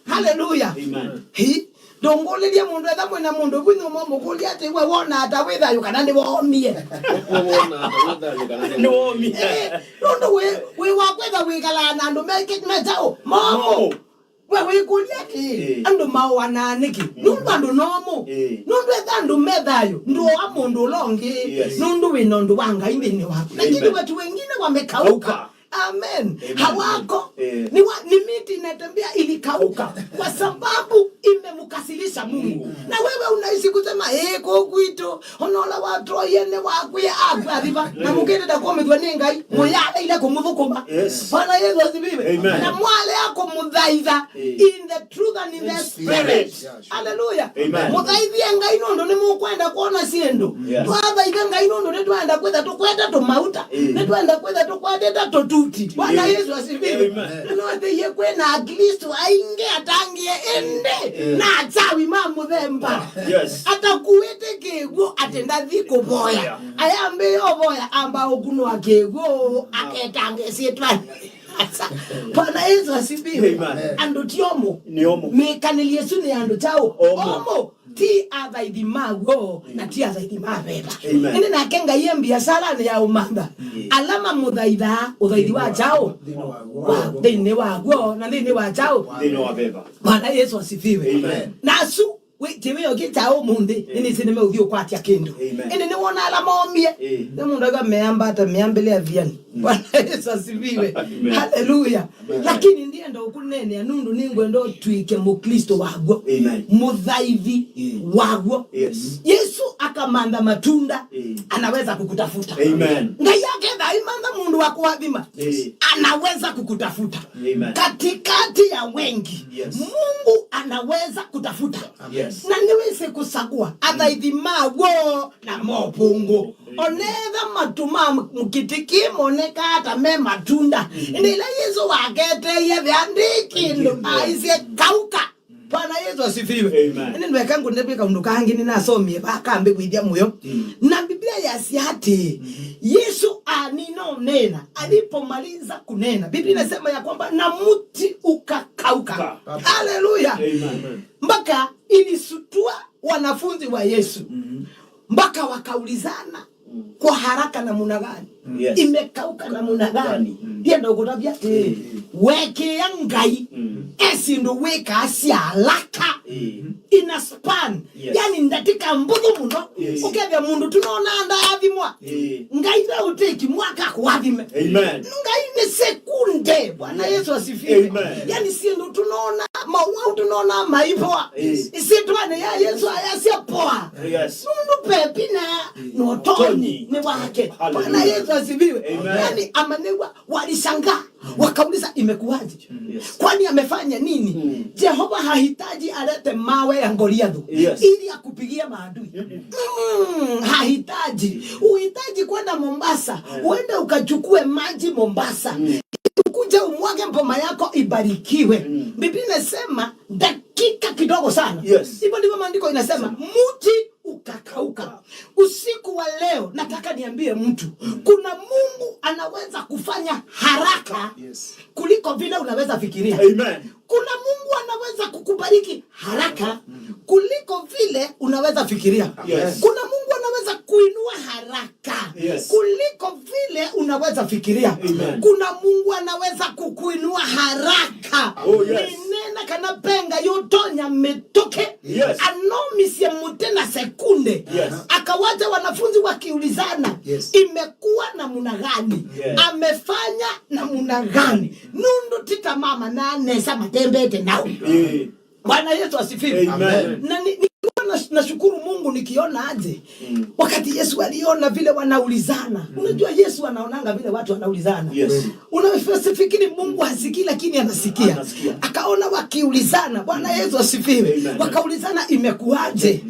Hallelujah. Amen. Hi dongolelia mundu etha mwena mundu kwinyo mukulia ati we wona ata witha yukana ndi womie nundu we wakwetha wikala na andu mechao mamo wewe kuliati andu mawananiki nundu andu nomo nundu ethandu methayo ndu wa mundu longi nundu winondu wanga indini wako lakini watu wengine wamekauka. Amen. Hawako ni miti inatembea ilikauka kwa sababu imemkasilisha Mungu. Na wewe unaishi kusema kwa kuito onola watu yene wakuye adhiba na mukende da komethwa ningai muyale ile kumudhukuma. Bwana Yesu asifiwe. Na mwale yako mudhaitha in the truth and in the spirit. Hallelujah. Mudhaithia ngai nondo ni mukwenda kuona siendo. Twaitha ngai nondo ni twenda kwetha tukweta to mauta. Ni twenda kwetha tukweta to Bwana Yesu asifiwe. None ye kwena at least ainge atangie ende na atawi mamudhemba. Atakuwete kego atenda dhiko boya. Ayambe yo boya amba okuno akego aketange sietwa. Bwana Yesu asifiwe. Ando tiomo mekanili Yesu ni ando chao omo ti athaithi mago na ti athaithi mabeba ene na kenga ye biashara ni ya umanga alama muthaitha uthaithi wa chao thini waguo na thini wa chao thini wa beba. Bwana Yesu asifiwe. Nasu tiwe okitao mundi ini sineme uthio kwatia kindu ene ni wona alama omie na mundu ameamba hata miambele ya viani. Bwana Yesu asifiwe. Hallelujah. Lakini ndiye ndo kunene anundu ningwe ndo tuike mukristo wagwo muthaithi wagwo. Yesu akamanda matunda anaweza kukutafuta. Ngai yake daimanda mundu wa kuadhima anaweza kukutafuta katikati ya wengi. Mungu anaweza kutafuta na niweze kusagua athaithi magwo na mopungu onetha matuma mukitiki moneka hata me matunda ndila Yesu wakete ye vyandiki aise kauka. Bwana Yesu asifiwe. Nini nweka ngundebeka undu kangi ninasomie bakambe kwithia muyo na Biblia yasiati Yesu anino nena alipomaliza kunena Biblia inasema ya kwamba na muti ukakauka. Hallelujah. Mpaka ilisutua wanafunzi wa Yesu mpaka wakaulizana kwa haraka na namna gani imekauka na namna gani yendo kutabia weke yangai esindo weka asialaka ina span yani ndatika mbudhu muno ukevya mundu tunaona anda athimwa ngai na uteki mwaka kuathime ngai ni sekunde. Bwana Yesu asifiwe. Yani siendo tunaona mawa tunaona maipoa isitwane ya Yesu ayasia poa nundu pepina no toni ni wake Bwana Yesu asifiwe. Yani amanewa walishangaa wakauliza imekuwaje? Kwani amefanya nini? Jehova hahitaji alete mawe ya Goliath ili akupigia maadui. Hahitaji. Uhitaji kwenda Mombasa, uende ukachukue maji Mombasa. Kuja umwage mboma yako ibarikiwe. Biblia inasema dakika kidogo sana. Hivyo ndivyo maandiko inasema mti ukakauka. Usiku wa leo nataka niambie mtu, kuna Mungu anaweza kufanya haraka kuliko vile unaweza fikiria. Amen. Kuna Mungu anaweza kukubariki haraka kuliko vile unaweza fikiria. Kuna Mungu anaweza kuinua haraka kuliko vile unaweza fikiria. Kuna Mungu anaweza kukuinua haraka. Nena kana penga yotonya metoke anomisie mutena sekunde. Akawacha wanafunzi wakiulizana imekuwa namna gani? Amefanya namna gani? Nundu tita mama na nesa matembete nao. Bwana Yesu asifiwe. Na nashukuru Mungu nikiona aje wakati Yesu aliona vile wanaulizana. Unajua Yesu anaonanga vile watu wanaulizana. Unafikiri Mungu hasikii, lakini anasikia. Akaona wakiulizana. Bwana Yesu asifiwe. Wakaulizana imekuaje?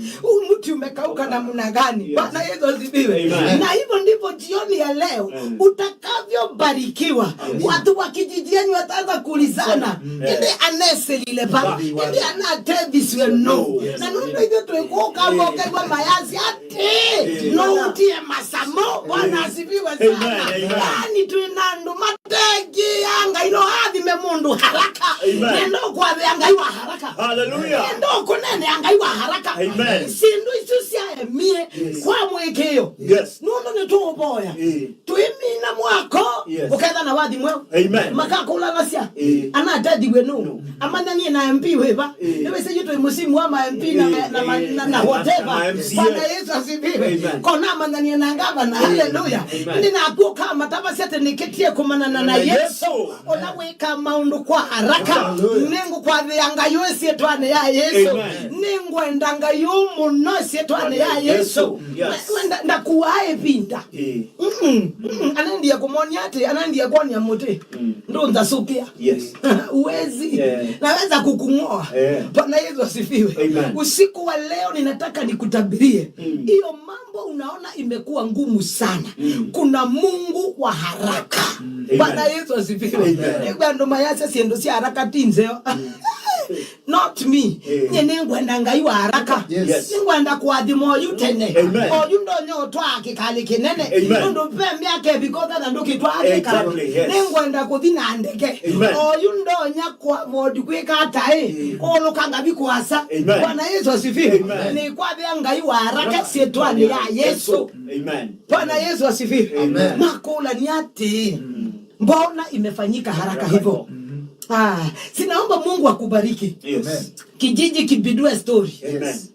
Mti umekauka namna gani? Bwana Yesu asifiwe. Na hivyo ndivyo jioni ya leo utakavyobarikiwa. Watu wa kijiji yenu wataanza kuulizana. Ende anese lile ba. Ende anatevis we no. Na nundu hivyo tuikuoka mboke kwa mayazi ati. No utie masamo. Bwana asifiwe sana. Yani tuinandu mategi anga ino hathi me mundu haraka. Nendo kwa the anga iwa haraka. Hallelujah. Nendo kunene anga iwa haraka. Sindu isusia emie kwa mwekeo. Nundu ni tuo boya. Tuimina mwako. Ukeza na wadi mweo. Makako ulanasia. Anatedi wenu. Amanda nie na MP weba. Ewe se yuto imusimu wama MP na whatever. Bwana Yesu asifiwe. Kona amanda nie na ngaba na hallelujah. Nina akuka mataba sete niketie kumanana na Yesu. Onaweka maundu kwa haraka. Nengu kwa dhianga yosi etwane ya Yesu. Nengu endanga yumu nosi etwane ya Yesu. Wenda kuwae pinta. Anandia kumoni ate, anandia kwani ya mote. Ndo ndasukia. Uwezi. Naweza kukungoa. Bwana Yesu asifiwe. Usiku wa leo ninataka nikutabirie. Iyo mambo unaona imekuwa ngumu sana. Kuna Mungu wa haraka. Bwana Yesu asifiwe. Ndo mayasa siendo si haraka tinzeo. Not me. Nyenengwa ndangaiwa haraka. Nengwa ndakuadhimo yutene. Oyu ndo nyotwa kikali kinene. Ndo pembe yake bikoda na nduki twa kikali. Nengwa ndakudhina ndeke. Oyu ndo nyakwa vodi kweka atae. Ono kanga bikuasa. Bwana Yesu asifiwe. Ni kwa ngaiwa haraka sietwani ya Yesu. Bwana Yesu asifiwe. Makula niati. Mbona imefanyika haraka hivyo? Sinaomba Mungu akubariki. Kijiji kibidue story.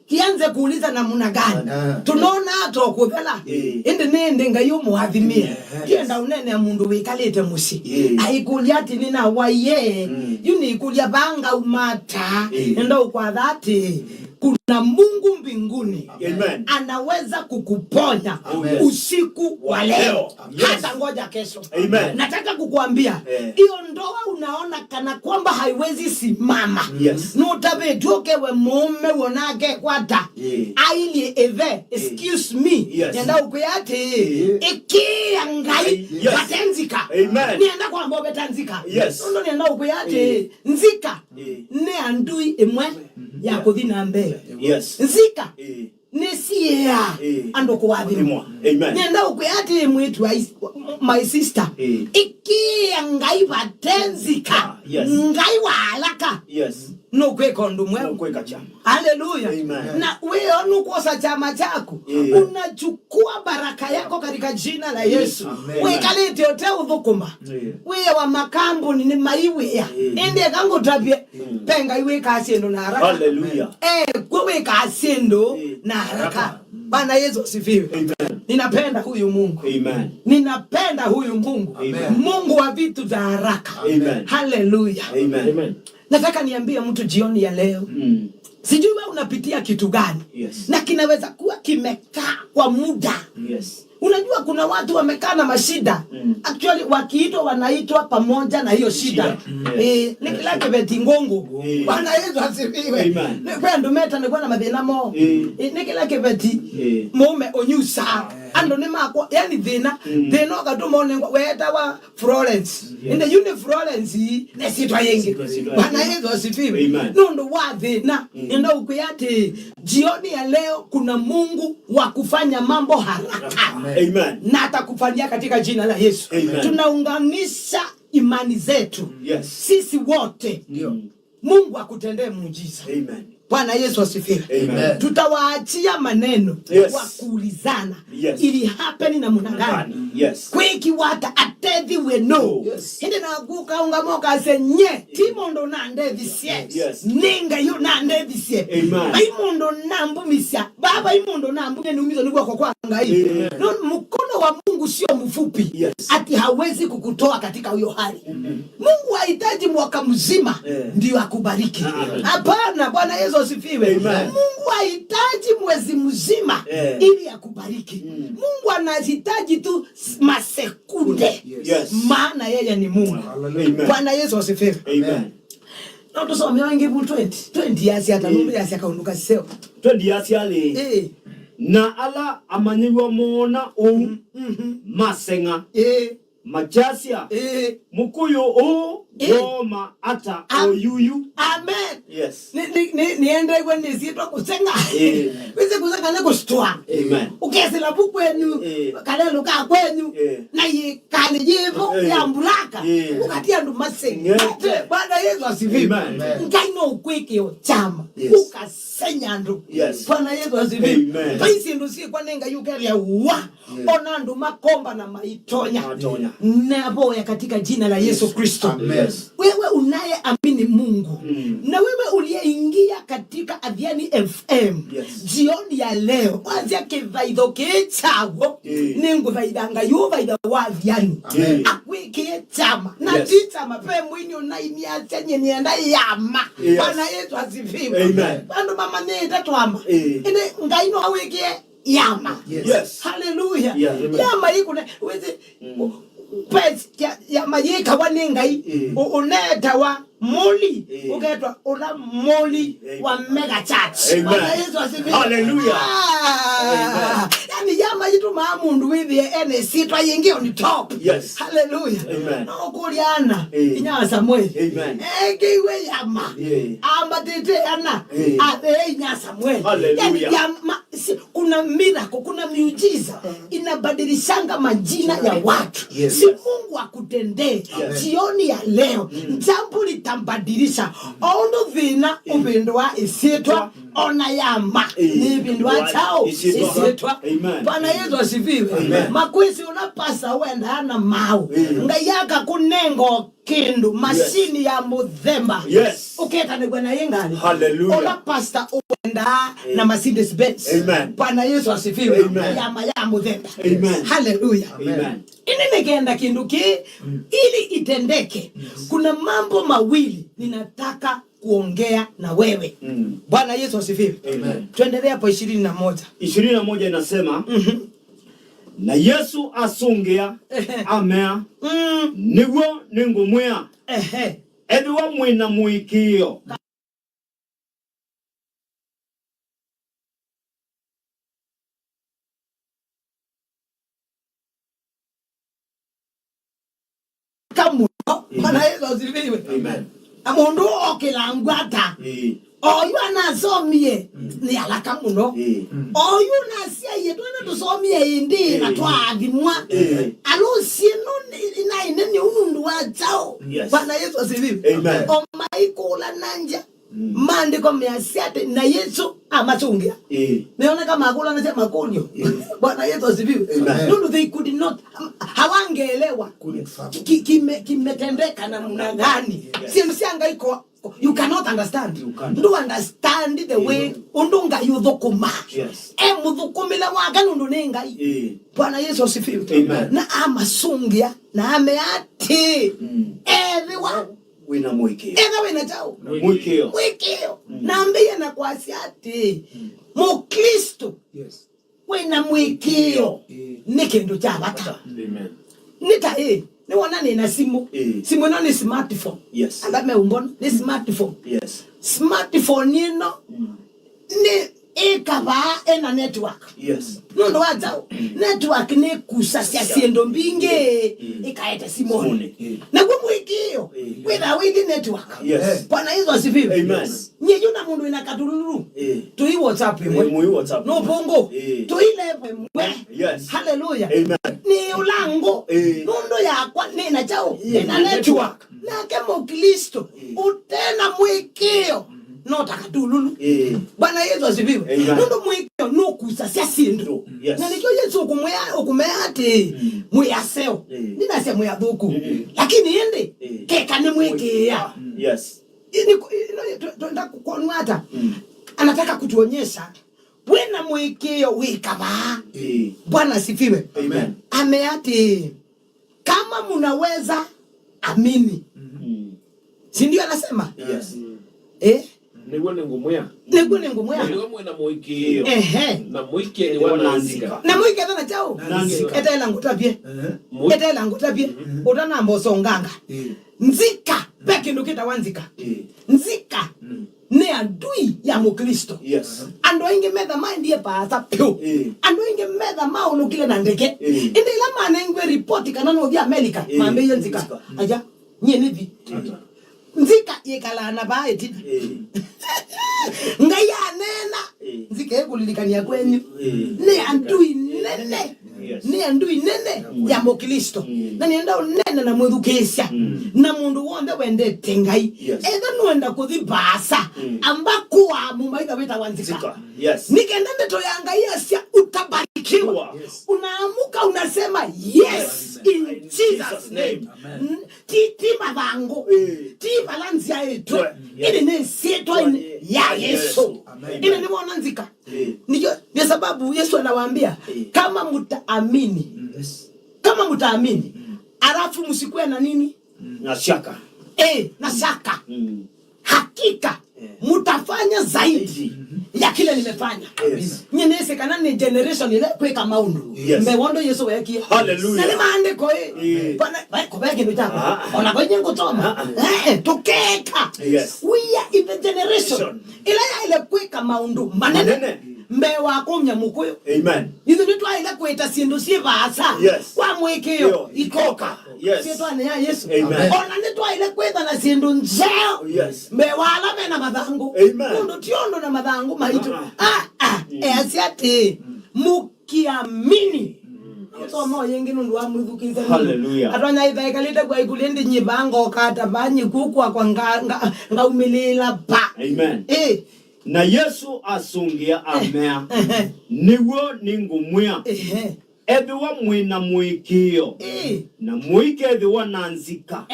Kianze kuuliza namna gani. Tunaona hata okuvela. Ende nende ngayo muadhimia. Kienda unene ya mundu wikalete musi. Aikuliati nina waye. Yuni ikulia banga umata. Enda ukwa dhati. Kuna Mungu mbinguni. Anaweza kukuponya usiku wa leo. Hata ngoja kesho. Nataka kukuambia hiyo ndoa unaona kana kwamba haiwezi simama. Notabe toke we mume wonake kwata. Aili eve excuse me. Nenda ukuyate ikiangai batenzika. Nienda kwa mbobe tanzika. Ndo nenda ukuyate nzika. Ne andui emwe ya kuthina mbele. Nzika nesia ando kuadhimwa. Nenda ukuyati mwetu my sister ikiangai batenzika. Ngai wa haraka. No kwe kondu mwe kweka chama. Haleluya. Na wewe nukosa chama chako unachukua baraka yako katika jina la Yesu. Wewe kalete yote udhukuma. Wewe wa makambo ni maiwe. Ende kango tabie penga iwe kasendo na haraka. Haleluya. Wewe kasendo na haraka. Bwana Yesu asifiwe. Ninapenda huyu Mungu. Ninapenda huyu Mungu. Mungu wa vitu za haraka. Haleluya. Nataka niambie mtu jioni ya leo. Sijui wewe unapitia kitu gani. Na kinaweza kuwa kimekaa kwa muda. Unajua kuna watu wamekaa na mashida. Actually wakiitwa wanaitwa pamoja na hiyo shida. Ni kila kibeti ngongo. Bwana Yesu asifiwe. Kwa ndo meta ni kwa na madhina mo. Ni kila kibeti mume onyusa. Ando ni mako yani dhina kaduma onengwa weta wa Florence. Inde uni Florence ne sitwa yengi. Bwana Yesu asifiwe. Ndo wa dhina ndo ukuyati jioni ya leo kuna Mungu wa kufanya mambo haraka. Amen. Na atakufanyia katika jina la Yesu. Tunaunganisha imani zetu. Sisi wote. Mungu akutendee muujiza. Amen. Bwana Yesu asifiwe. Tutawaachia maneno wa kuulizana ili happen na munagani. Kweki wata atethi we know. Hindi na guka unga moka senye timondo na ndethi sie. Ninga yu na ndethi sie. Imondo nambu misia. Baba imondo nambu ngeni umizo niguwa kwa ngai. Mkono wa Mungu sio mfupi. Ati hawezi kukutoa katika huyo hali. Mungu hahitaji mwaka mzima ndio akubariki. Hapana, Bwana Yesu asifiwe. Mungu hahitaji mwezi mzima ili akubariki. Mungu anahitaji tu masekunde. Maana yeye ni Mungu. Bwana Yesu asifiwe. Na tusome wengi 20 years hata ndio years akaondoka sio. 20 years yale. Na ala amanyiwa mona o masenga. Majasia mukuyu o Roma ata oyuyu. Amen. Niende kwa nisitwa kusenga. Weze kusenga ne kustwa. Amen. Ukesela bukwenu kalelo ka kwenu na ye kale jibo ya mbulaka ukatia ndo masenga. Bwana Yesu asifiwe. Ngaino ukweke o chama ukasenya ndo. Bwana Yesu asifiwe. Baisi ndo si kwa nenga yukelia wa onando makomba na maitonya. Nabo ya katika jina la Yesu Kristo. Wewe unayeamini Mungu na wewe uliyeingia katika Adhiani FM jioni ya leo kwanza kivaidho kechago ningu vaidanga yuva ida wa Adhiani akweke chama na tita mape mwini unaimia chenye nienda yama. Bwana Yesu asifiwe. Bando mama neta tuama ine ngaino aweke yama. Hallelujah. Yama ikune weze pes ya mayeka wanengai uneta wa moli uketwa una moli wa mega church. Bwana Yesu asifiwe. Hallelujah. Yani yama yitu maamundu withi ene sitwa yengi on top. Hallelujah. No kuliana inya Samuel. Egewe yama amba tete ana ade inya Samuel. Yani yama kuna miracle, kuna miujiza inabadilishanga majina ya watu. Si Mungu akutendee jioni ya leo jambo litambadilisha ondo vina ubindwa isitwa ona yama ni bindwa chao isitwa. Bwana Yesu asifiwe. Makwisi unapasa wenda ana mau ngayaka kunengo kindu mashini ya mudhemba uketa ni Bwana yengani. Ona pastor uenda na Mercedes Benz. Bwana Yesu asifiwe. Yama ya mudhemba. Hallelujah. Ini negenda kinduki ili itendeke. Kuna mambo mawili ninataka kuongea na wewe. Bwana Yesu asifiwe. Tuendelee hapo 21. 21 inasema na Yesu asungea amea niguo ningumwea ebi wa mwina muikio kamu. Bwana Yesu asifiwe. Amundu okilangwata oyu anasomie ni alaka muno. Oyu nasia yetu tusomie indi na twathimwa alusieno ina ineni unundu wa chao. Bwana Yesu asifiwe. Omaikola nanja maandiko measiate na Yesu amachungia. Meona kama akula na sema konyo. Bwana Yesu asifiwe. No, they could not hawangeelewa kimetendeka namna gani. Si msiangaiko you cannot understand. You understand the way undunga yudhukuma. Mudhukumila waka nundunenga. Bwana Yesu asifiwe. Na amasungia na ameati everyone wina mwikio ega wina chao mwikio naambia na kwasi ati Mukristo wina mwikio ni kindu cha bata. Amen. Nita ni wana ni na simu simu no ni smartphone. Yes. Anda me umbono ni smartphone. Yes. Smartphone nino ni ekaba ena network. Yes. Ndo wazao network ni kusasya siendo mbinge ikaeta simone na kumwikio without network. Yes. Bwana Yesu asifiwe. Amen. Nyeju na mundu ina katululu tui WhatsApp mwe WhatsApp no bongo tui level mwe. Yes. Hallelujah. Amen. Ni ulango nundo yakwa nina chao ina network na kama Kristo utena mwikio no takatululu. Bwana Yesu asifiwe. Nundo mwikio no kusasya sindo. Yes. Na nikyo Yesu okumea ati muyaseo nina se muyathuku lakini yende keka ni mwikia. Yes. Tuenda kukonwata anataka kutuonyesha wena mwikio wikaba. Bwana asifiwe. Amen. Ameati kama munaweza amini. Si ndio anasema? Yes. Niguo ni ngumuya. Niguo ni ngumuya. Niguo mwena mwikio. Na mwike ni wananzika. Na mwike thana chao. Eta ila ngutabie. Eta ila ngutabie. Utana mboso nganga. Nzika. Beki ndukita wanzika. Nzika. Ne adui ya Mukristo. Yes. Ando inge medha mind ye paasa pyo. Ando inge medha maulu kile na ndeke. Inde ila maana ingwe report kanano vya Amerika. Mambe ye nzika. Aja. Nye nivi. Nzika yekala na bae tina. Ngaya nena. Nzika yekulilikania kwenyu. Ne adui nene. Ni andui nene ya Mukristo na nienda unene na mwithukisya na mundu wonde wende tengai ega nuenda kuthibasa ambakwa mumaitha wita wanzika. Yes. Nikenda ndeto yanga yesya utabarikiwa. Unaamuka unasema yes in Jesus name. Titi mabango ti balanzia yetu ili ni sietwa ya Yesu ili ni mwananzika. Ndio sababu Yesu anawaambia kama mtaamini. Kama mtaamini alafu msikuwe na nini? Na shaka. Na shaka. Hakika mtafanya zaidi ya kile nimefanya. Nyenese kana ni generation ile kweka maundu. Mbewondo Yesu weki. Hallelujah. Na maandiko bana kubeke bitaka. Ona kwenye ngotoma. Tukeka. Yes. We are in the generation ile kweka maundu manene. Mbe wako mnyamukuyo. Amen. Hizo ndio ile kweta sindu si basa. Kwa mwekeo ikoka. Yes. Sio ya Yesu. Amen. Ona ndio ile kweta na sindu njeo. Yes. Mbe wala mena madhangu. Amen. Ndo tiondo na madhangu maitu. Asiate mukiamini. Somo yengi nundu wa mwithukiza. Hallelujah. Atwanya ithaekalite kwa ikulendi nyibango kata banyi kukwa kwa ngaumilila pa. Amen. Na Yesu asungia amea niwo ningumwia ethiwa mwina mwikio na mwike ethiwa nanzika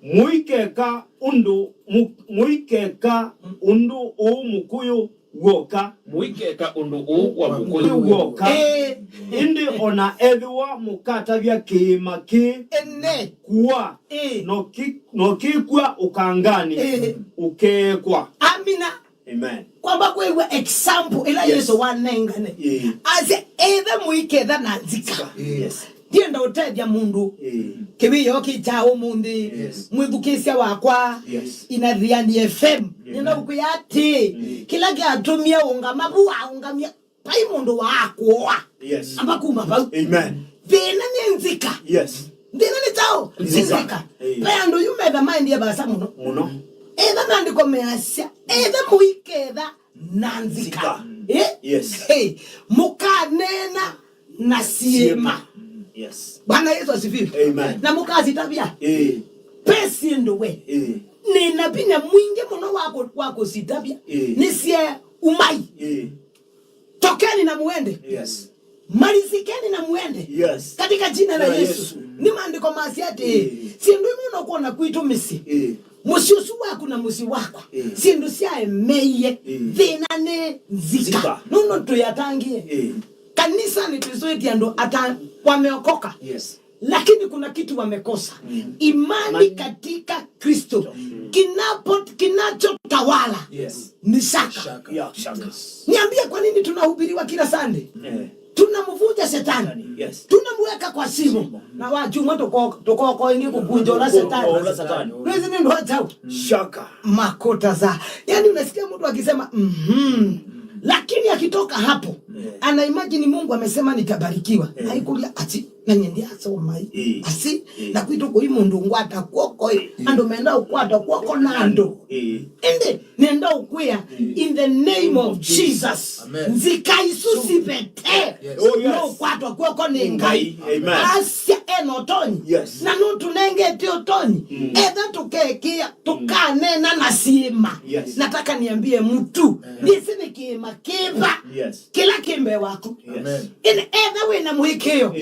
mwikeka undu u mukuyu woka mwikeka undu u wa mukuyu woka indi ona ethiwa mukatavya kiima ki kuwa no kikwa ukangani ukekwa. Amina. Amen. Kwamba kwewe example ila Yesu wanengane. Aze either muiketha na nzika. Yes. Tienda utedia mundu. Kibiyo kichao mundi. Mwithukisya wakwa. Inathiani FM. Nenda ukuyati. Kila kiatumia ungamabu ungamia pai mundu wakwa. Yes. Ambakuma bau. Amen. Vena ni nzika. Yes. Vena ni chao. Nzika. Pendo yume the mind ya basa muno. Muno. Eda nandiko measya. Eda muiketha nanzika. Yes. Mukanena na siema. Yes. Bwana Yesu asifiwe. Amen. Na mukazi tabia. Pesi ndowe. Nina pinya mwingi muno wako sitabia. Nisie umai. Tokeni na muende. Yes. Malizikeni na muende. Yes. Katika jina la Yesu. Ni maandiko masiate. Si ndio mimi nakuona kuitumisi. Musiusu wako na musi wako. Sindu siya meye. Thina ne zika. Nuno tuyatangie. Kanisa ni tuisoeti ando ata wameokoka. Yes. lakini kuna kitu wamekosa. Imani katika Kristo. Kinachotawala ni shaka. Niambie kwa nini tunahubiriwa kila Sunday? Tunamvunja shetani. Tunamweka kwa simu. Na wajuma toko ingi kukunjola shetani. Hizi ni ndo chao. Shaka. Makota za. Yaani unasikia mtu akisema lakini akitoka hapo ana imagine Mungu amesema nitabarikiwa. Haikulia ati na nyendia soma asi na kwitu ko imundu ngwata kwoko ando menda ukwata kwoko nando ende nenda ukwea in the name of Jesus nzikaisusi bete no kwata kwoko ni ngai asia enotoni na nutu nenge tiotoni edha tukekia tukanena na siema. Nataka niambie mtu nisini kiema kiba kila kimbe wako in edha we na mwikeo.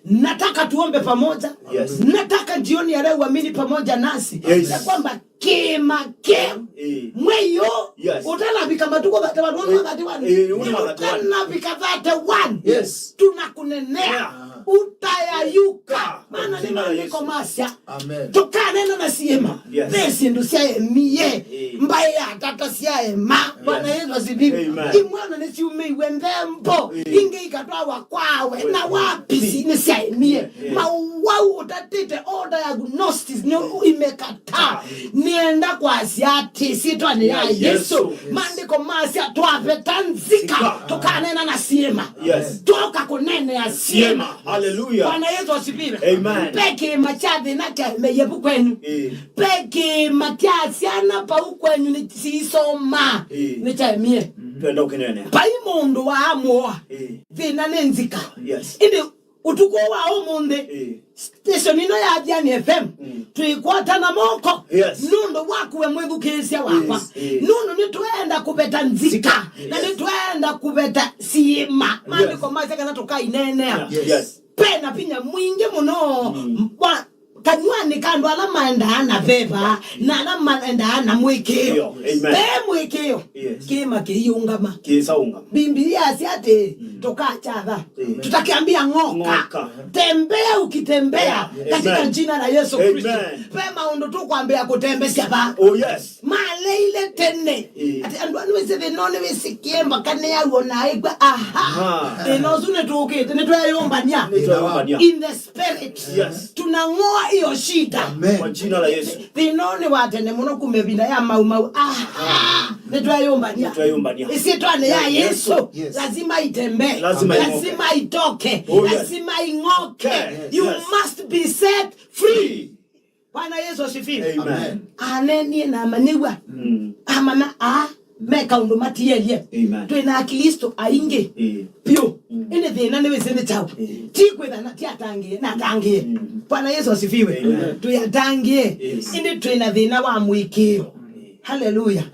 Nataka tuombe pamoja. Nataka jioni ya leo uamini pamoja nasi ya kwamba kema mweyo utanabika matuko wakati wani utanabika wani tunakunenea utayayuka maana ni maandiko masya tukanena na siema nesi ndusia emiye mbaye atata siya ema Bwana Yesu asifiwe. Imwana nesi umeiwe ndembo inge ikatoa wakwawe na wapisi nesi ya emiye mawau utatite all diagnostics ni imekata nienda kwa asiati sitwa ni ya Yesu maandiko masya tuapetanzika tukanena na siema toka kunene ya siema. Hallelujah. Bwana Yesu asifiwe. Amen. Peke machadi na meyebu kwenu. Peke matiasi ana pa ukwenu ni sisoma. Ni chaemie. Twenda ukinene. Pa imondo wa amoa. Vina nenzika. Inde utuko wa omonde. Station ino ya Adiani FM. Tuikwata na moko. Nundo wakuwe mwebu kesia wakwa. Nundo nituenda kubeta nzika. Na nituenda kubeta siema. Mandi kwa mazeka na tuka inenea. Pena pinya mwingi muno. Kanyuani kando alama endana beba na alama endana mwekeo. Mwekeo. Kima kiungama. Kisa ungama. Biblia asiate toka chava. Tutakiambia ngoka. Tembea ukitembea katika jina la Yesu Kristo. Pema ndo tu kuambia kutembea ba. Male ile tene. Ati andwani wese venone wese kiemba kane ya uona igwa enozune tuke tene tuyayomba nya. In the spirit. Tunangoa hiyo shida kwa jina la Yesu. Vinone watene muno kumebinda ya mau netwayomba nya. Isitwane ya Yesu. Lazima itembe. Lazima itoke. Lazima ingoke. You must be set free. Bwana Yesu asifiwe. Amen. Aneni na maniwa. Amana meka ndo matiye. Twena Kristo ainge. Pio. Ine thina niwe sene chao. Tikwetha na tiatangie na tangie. Bwana Yesu asifiwe. Tuyatangie. Ine twena thina wa mwikio. Hallelujah.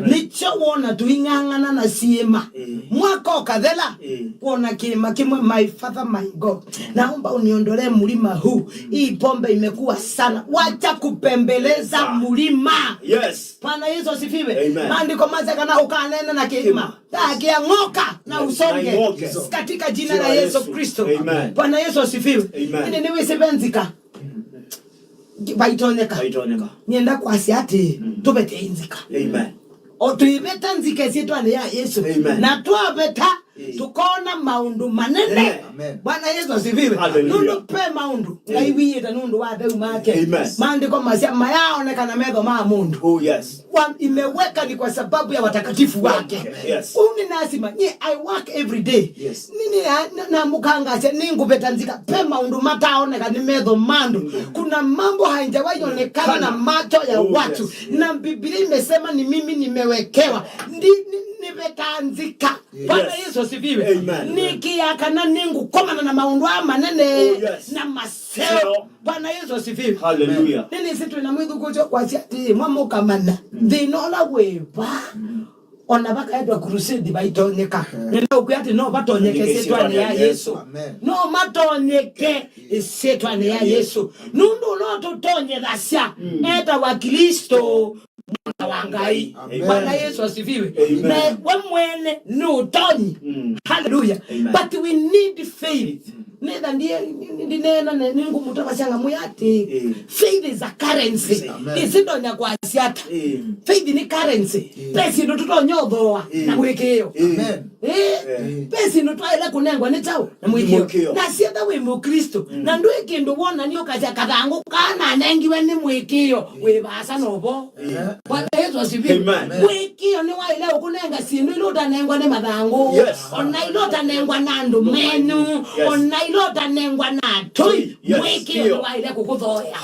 Nicho wona tuingangana na siema. Mwaka okathela kuona kima kimwe my father my God. Naomba uniondole mlima huu. Hii pombe imekuwa sana. Wacha kupembeleza mlima. Bwana Yesu asifiwe. Maandiko mazeka na ukanena na kima. Takia ngoka na usonge katika jina la Yesu Kristo. Bwana Yesu asifiwe. Ine niwe sebenzika. Baitoneka. Nienda kwa asiati tubete inzika. O tuibeta nzike sitwane ya Yesu. Na tuabeta tukona maundu manene. Bwana Yesu asifiwe. Nundu pe maundu. Ngaiwi ita nundu wade umake. Maandiko masya mayaonekana medho ma mundu. Imeweka ni kwa sababu ya watakatifu wake. Uni nasima I work every day. Nini na mukanga ningu betanzika pe maundu mataoneka ni medho mandu. Kuna mambo haijawahi onekana na macho ya watu. Na Biblia imesema ni mimi nimewekewa. Nibetanzika. Bwana Yesu asifiwe. Nikiakana ningu komana na maundu manene na maseo. Bwana Yesu asifiwe. Hallelujah. Nini situ na mwithu kucho kwa siati mwamuka mana. Dhinola weba. Ona baka edwa crusade baitonyeka. Nenda ukuyati no batonyeke setwane ya Yesu. No matonyeke setwane ya Yesu. Nundu no tutonye dasya. Eta wa Kristo wangai. Bwana Yesu asifiwe. Na wamwene no toni. Hallelujah. But we need faith. Nenda ndiye ndinena ningumuntu abashanga muyati. Faith is a currency. Isidonya kwa asiata. Faith ni currency. Pesi ndo tutonyodhoa na mwekeo. Amen. Pesi ndo twaile kunengwa ni chao na mwekeo. Na sieta we mu Kristo. Na ndo ikindu wona ni okaja kathangu kana nengiwe ni mwekeo. We basa nobo. Bwana Yesu asifiwe. Mwekeo ni waile ukunenga sindu ilota nengwa ni mathangu. Ona ilota nengwa na ndu menu. Ona ilota nengwa na toi. Mwekeo ni waile kukuthoya.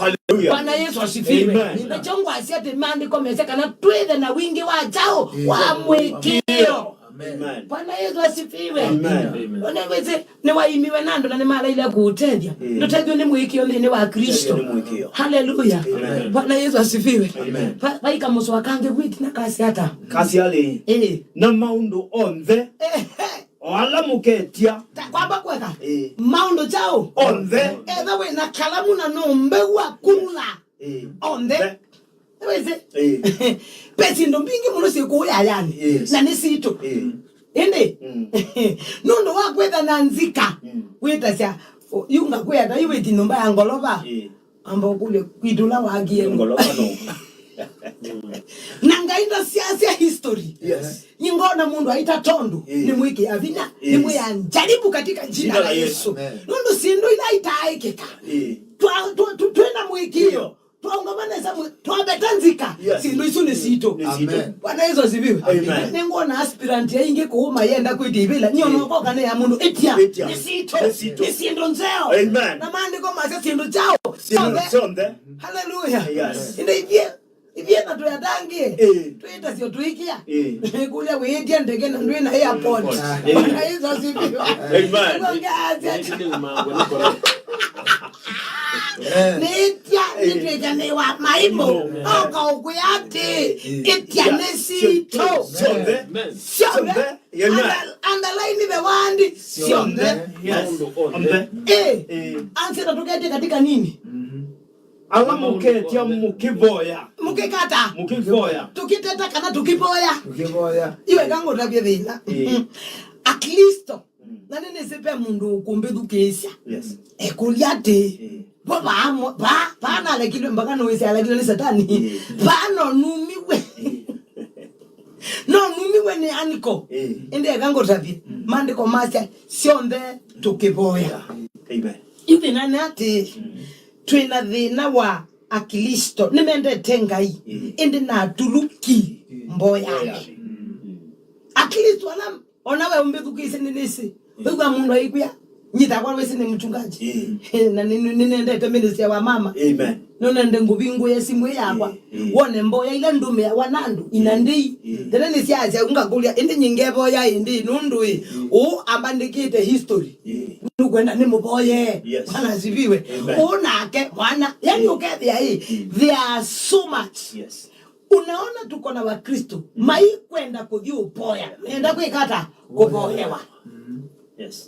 Bwana Yesu asifiwe. Na chongo asiate maandiko meseka na twethe na wingi wa chao wa mwekeo. Amen. Bwana Yesu asifiwe. Amen. Oneweze ni waimiwe nando na ni mara ile kuutethia. Ndotegwe ni mwekeo ni wa Kristo. Haleluya. Bwana Yesu asifiwe. Baika muswa kange gwiti na kasi hata. Kasi ale. Na maundu onthe. Wala muketia. Kwamba kweka. Maundu chao. Onthe. Ewe na kalamu na nombe wa kula. Onthe. Weze. Pesi ndo mbingi muno siku ya yani. Na nisito. Ende. Nondo wakwetha na nzika. Weta sia yunga kweta iwe tinomba ya ngoloba. Amba kule kwidula wagie ngoloba no. Nangainda siasa history. Ngona mundu aita tondo ni mwiki ya vina ni mwe ya njaribu katika jina la Yesu. Nondo sindu inaita aikeka. Twena mwikio. Tuongamana samu tuabetanzika sindu isu ni sito. Amen. Bwana Yesu asifiwe. Nengona aspirant ya inge kuuma yenda kwidibila nyono kana ya mundu etia ni sito ni sindu nzeo. Amen. Na maandiko mase sindu chao sonde. Hallelujah. Inde ivye na tuyadangie tuita sio tuikia kule weetia ndege na ndwe na airport. Bwana Yesu asifiwe. Amen. Netia nitweja ne wa maimo oka ukuyati itia nesito Sonde. Underline the word sionde. Anse natokea katika nini? Ala muketia mukivoya. Mukikata. Mukivoya. Tukiteta kana tukivoya. Ukivoya. Iwe gango tabia vina. At least na nene sepe mundu kumbethu kesha. Ekuliate. Ba na lekile mpaka no wese alekile ni satani. Ba no numiwe. No numiwe ni aniko. Ende gango tabia. Mandiko master sionde tukivoya. Amen. Iwe nani ati twina thina wa akilisto nimende tengai indi na tuluki mboyane akilisto alam onawe umbethukise ninisi wewe mundu aikuya nyita kwa wese ni mchungaji na ninende temenesi wa mama. Amen. Nona ndengubingu yesimu yakwa wone mboya ile ndume ya wanandu inandi tena nisiaje ungakulia indi nyingebo ya indi nundu ambandikite history kwenda ni muboye bana ziviwe unake mwana yani ukethia there are so much. Unaona tuko na Wakristo kwenda kuthi upoya nenda kwikata kuboyewa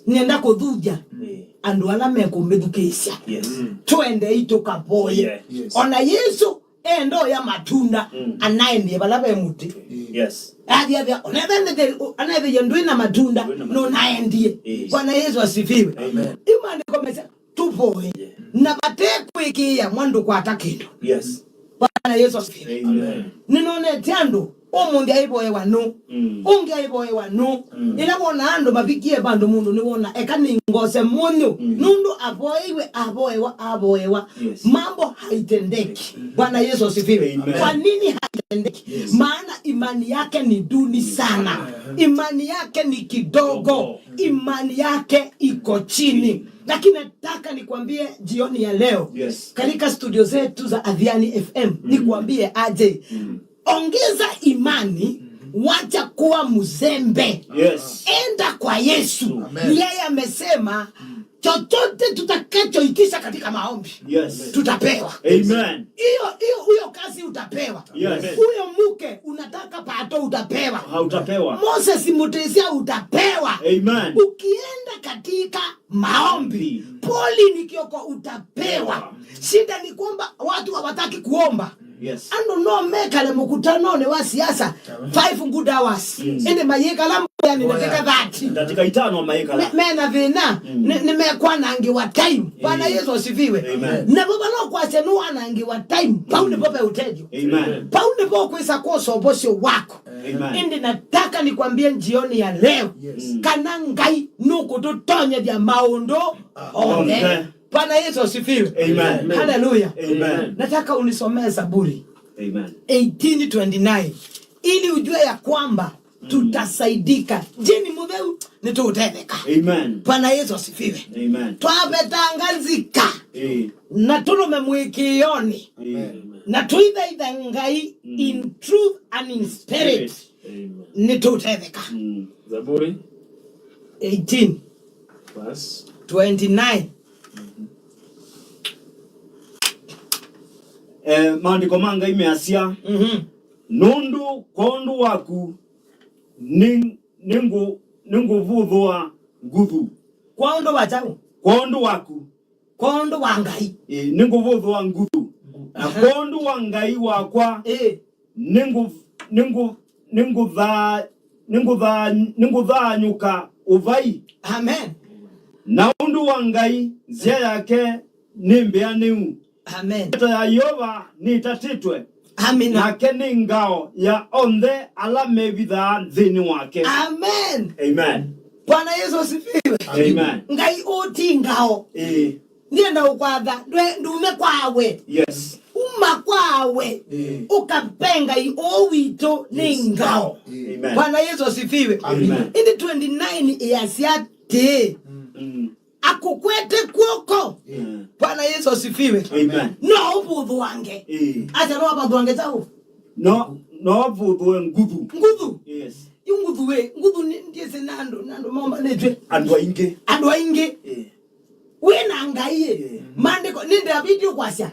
nenda kuthuja andu ala mekumbithukisha twende itukapoye ona Yesu endo ya matunda anaendie balabe muti adia onethe yendwe na matunda no naendie. Bwana Yesu asifiwe. Imani komesa tupoye na batekwikia mwandu kwa takindo. Bwana Yesu asifiwe. Ninone tiando omundi aiboye wanu ungi aiboye wanu ila bona ando mabikie bando mundu ni wona ekaningose munyu nundu aboyewa mambo haitendeki. Bwana Yesu asifiwe. Kwa nini haitendeki? Maana imani yake ni duni sana. Imani yake ni kidogo. Imani yake iko chini. Lakini nataka nikwambie jioni ya leo katika studio zetu za Adhiani FM nikwambie aje ongeza imani, wacha kuwa mzembe. Enda kwa Yesu. Yeye amesema chochote tutakachoitisha katika maombi tutapewa. Amen. Hiyo kazi utapewa. Huyo mke unataka pato utapewa. Hautapewa. Moses Mutesia utapewa. Amen. Ukienda katika maombi Poli Nikioko utapewa. Shida ni kwamba watu hawataki kuomba. Yes. Ando no mekale mkutano ne wa siasa 5 good hours. Ende mayeka la yani nataka 30. Katika 5 mayeka la. Mena vina nimekwa nangi wa time. Bwana Yesu asifiwe. Na baba no kwa senu anangi wa time. Paundi baba utejo. Amen. Paundi baba kwisa koso bosho wako. Amen. Ende nataka nikwambie jioni ya leo. Kana ngai nuko tutonye dia maondo. Okay. Bwana Yesu asifiwe. Amen. Hallelujah. Amen. Nataka unisomee Zaburi. Amen. 18:29 ili ujue ya kwamba tutasaidika. Jeni mudheu nitutetheka. Amen. Bwana Yesu asifiwe. Amen. Twabetangazika. Na turume mwikioni. Na tuithaitha ngai in truth and in spirit. Nitutetheka. Zaburi 18:29 maandiko manga imeasia nundu kondu waku ningu vuthwa nguthu kondo wachau kondu waku kondo wangai ningu vuthwa nguthu na kondu wangai wakwa ningu dha nyuka uvai. Amen. Na undu wangai zia yake nimbea niu. Amen. Ya Yehova ni tatitwe. Amen. Nake ni ngao ya ondhe ala mevitha thini wake. Amen. Amen. Bwana Yesu asifiwe. Amen. Ngai oti ngao. Ndienda ukwatha ndume kwawe. Yes. Uma kwawe. Ukapenga wito ni ngao. Amen. Bwana Yesu asifiwe. Amen. Indi 29 yasiate. Akukwete kuoko. Bwana Yesu asifiwe. Amen. No ubudhu wange. Acha no abadhu wange tau. No ubudhu nguthu. Nguthu. Yes. Nguthu we, nguthu ndiye senando mama netwe. Andwa inge. We na ngai. Mandiko ninde abidi kwasya.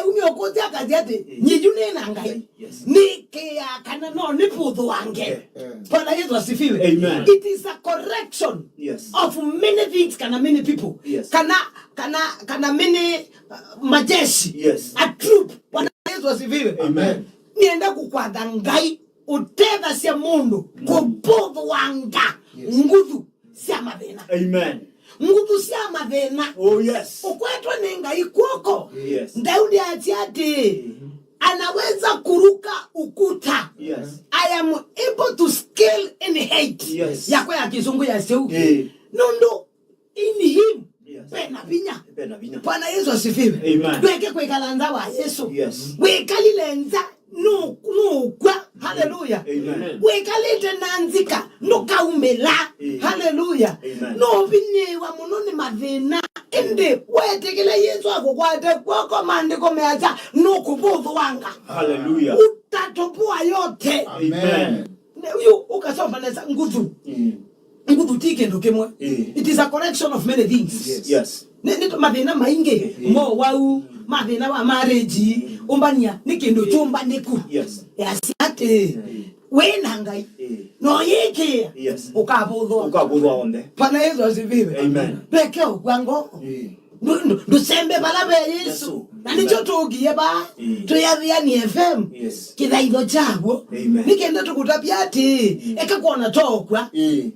Unyokozi akaziate nyijune na ngai. Nike ya kana no nipudhu wange. Bwana Yesu asifiwe. Amen. It is a correction of many things kana many people. Yes. Kana many majeshi. Yes. A troop. Bwana Yesu asifiwe. Amen. Nienda kukwatha ngai uteva sia mundu kupudhu wanga. Nguthu sia mathina. Amen. Nguthu sia mathina. Oh yes. Ukwetwa ni ngai kuoko. Yes. Daudi atiati anaweza kuruka ukuta. Yes. I am able to scale any height. Yes. Yakwe ya kizungu ya seu. Nondo in him. Yes. Pena vinya. Bwana Yesu asifiwe. Amen. Tweke kwekalanda wa Yesu. Yes. Wekalilenza no kwa. Hallelujah. Amen. Wekalite nanzika no kaumela. Hallelujah. Amen. No vini wa munoni mathina. Inde wetekele Yesu akukwate kwako maandiko meacha no kubudhu wanga. Hallelujah. Utatopua yote. Amen. Uyu ukasoma neza nguthu. Nguthu tike ndo kemwe. It is a correction of many things. Yes. Nito mathina mainge mo wau mathina wa marriage umbania nikindu chumba niku. Yes. Yasiate we na ngai no yeke. Yes. Ukabudhwa onde. Bwana Yesu asifiwe. Amen. Peke okwango ndusembe balabe Yesu na nicho tugiye ba tuyathia ni FM kithaitho chabo nikenda tukutapia ati eka kuona tokwa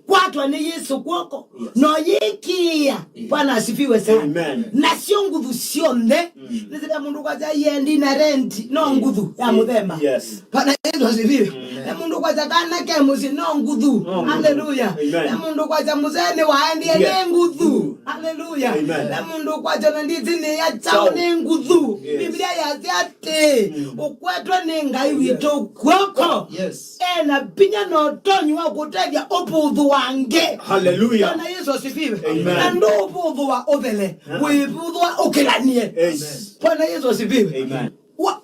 kwatwa ni Yesu kwoko no yikia. Bwana asifiwe sana. Na sio nguthu cionthe nizira mundu kwaja yendi na rent no nguthu ya muthemba. Bwana Yesu asifiwe. Na mundu kwaja kana ke muzi no nguthu. Hallelujah. Na mundu kwaja muzene waendi ne nguthu. Hallelujah. Na mundu kwaja na ndizini ya chao ne nguthu. Biblia yaziate ukwetwa ni ngai wito kwoko. Na pinya no tonyi wa kutevya upudhu wange. Hallelujah. Bwana Yesu asifiwe. Na ndo upudhu wa ovele wipudhu wa ukilanie. Bwana Yesu asifiwe. Amen.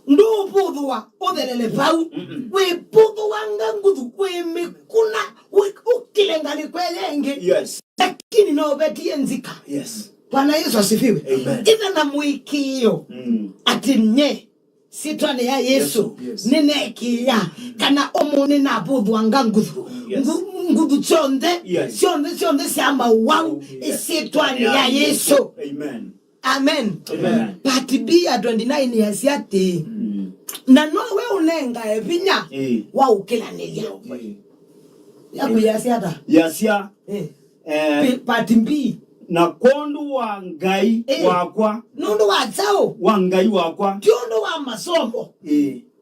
Ndo upudhu wa ovelele pau wipudhu wanga nguthu wimikuna ukilengani kweyenge. Yes. Lakini no betie nzika. Yes. Bwana Yesu asifiwe. Ina na mwikio ati nye sitwane ya Yesu ninekia kana omuni na budhu anga nguthu nguthu chonde siamba wau sitwane ya Yesu. Amen. Amen. But be at 29 years yate na no we unenga ebinya wa ukilanelia yaku yasiata yasia patimbi na kondu wa ngai wakwa nundu wa zao wa ngai wakwa tiondo wa masomo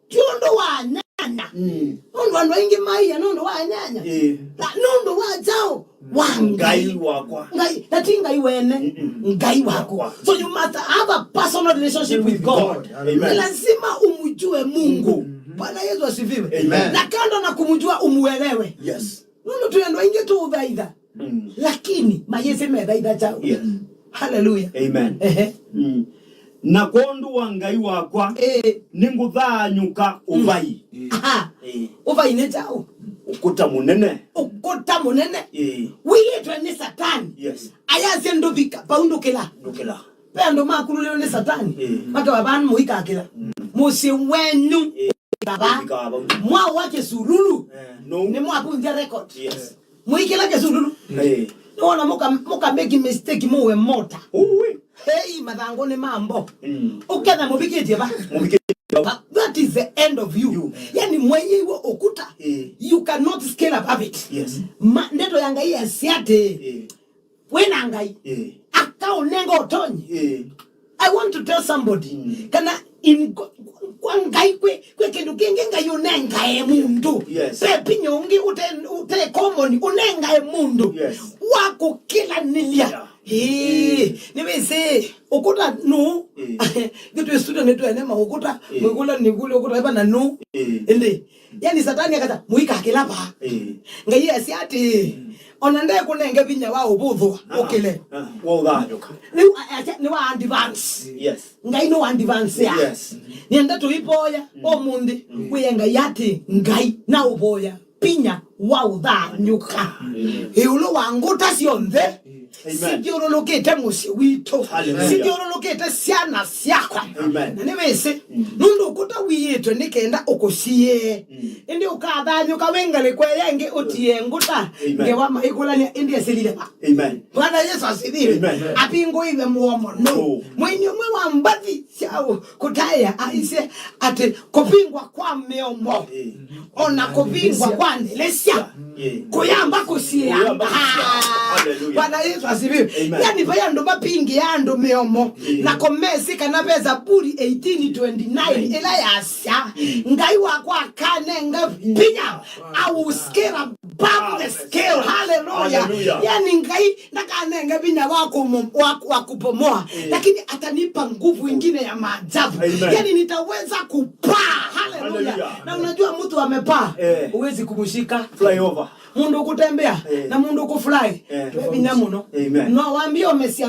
tiondo wa nyanya nundu wa ingi maiya nundu wa nyanya la nundu wa zao wa ngai wakwa ngai natinga iwene ngai wako. So you must have a personal relationship with God. Lazima umujue Mungu. Bwana Yesu asifiwe. Na kando na kumjua umuelewe. Yes. Nundu tuendo ingi tu udhaidha. Lakini mayese medhaidha chao. Yes. Hallelujah. Amen. Na kondu wa ngai wakwa ninguthanyuka uvai. Uvai ne chao. Ukuta munene. Ukuta munene. Wiyetwe ni Satani. Yes. Ayaze ndovika paundukila. Ndukila. Pendo makululelo ni Satani. Maka babanu muhika akila. Musi wenu. Baba. Mwa wake sululu. No. Ni mwa punja record. Yes. Muhikila ke sululu. Nona muka make mistake muwe mota. Hey, madhango ni mambo. Ukena mubiketi ba. That is the end of you. Yani mwenye iwo okuta. You cannot scale above it. Yes. Ndeto ya ngai asiate. Wena ngai. Aka unengo otonyi. I want to tell somebody. Kana in kwa ngai kwe kindu kingi ngai unenga mundu. Pepi nyongi ute common unenga mundu. Wako kila nilia. Niweze ukuta nu gitu student netu enema ukuta mwekula nikule ukuta hapa na nu ende yani Satani akata muika akilapa ngai asiati onande kunenge binya wa ubudhu okele wa udhanyoka ni wa advance. Yes. Ngai no advance ya yes nienda tuipoya omundi kuyenga yati ngai na uboya pinya wa udhanyuka ulo wanguta sionthe. Sidioro lokete musi wito. Sidioro lokete siana siakwa. Naniwese nundu ukuta wiyeto nikenda okosiye. Indi ukadhanyo kawengale kwa yenge otie nguta. Ngewa maikulania indi asilile pa. Amen. Bwana Yesu asifiwe. Apingo iwe muomo no. Mwenye mwa mbathi chao kutaya aise ate kopingwa kwa meomo. Ona kopingwa kwa nelesia. Kuyamba kusiye. Bwana Yesu asifiwe. Yani vaya ndo mapingi ya ndo meomo. Na komesi kanapeza Buri 18:29 ila ya asya. Ngai wakwa kane nga pinya. I will scale above the scale. Hallelujah. Yani ngai nakane nga pinya wakupomoa. Lakini atanipa nguvu ingine ya maajabu. Yani nitaweza kupaa. Hallelujah. Na unajua mtu amepaa. Uwezi kumushika. Fly over. Mundu kutembea na mundu kufly. Binya muno. No wambia umesia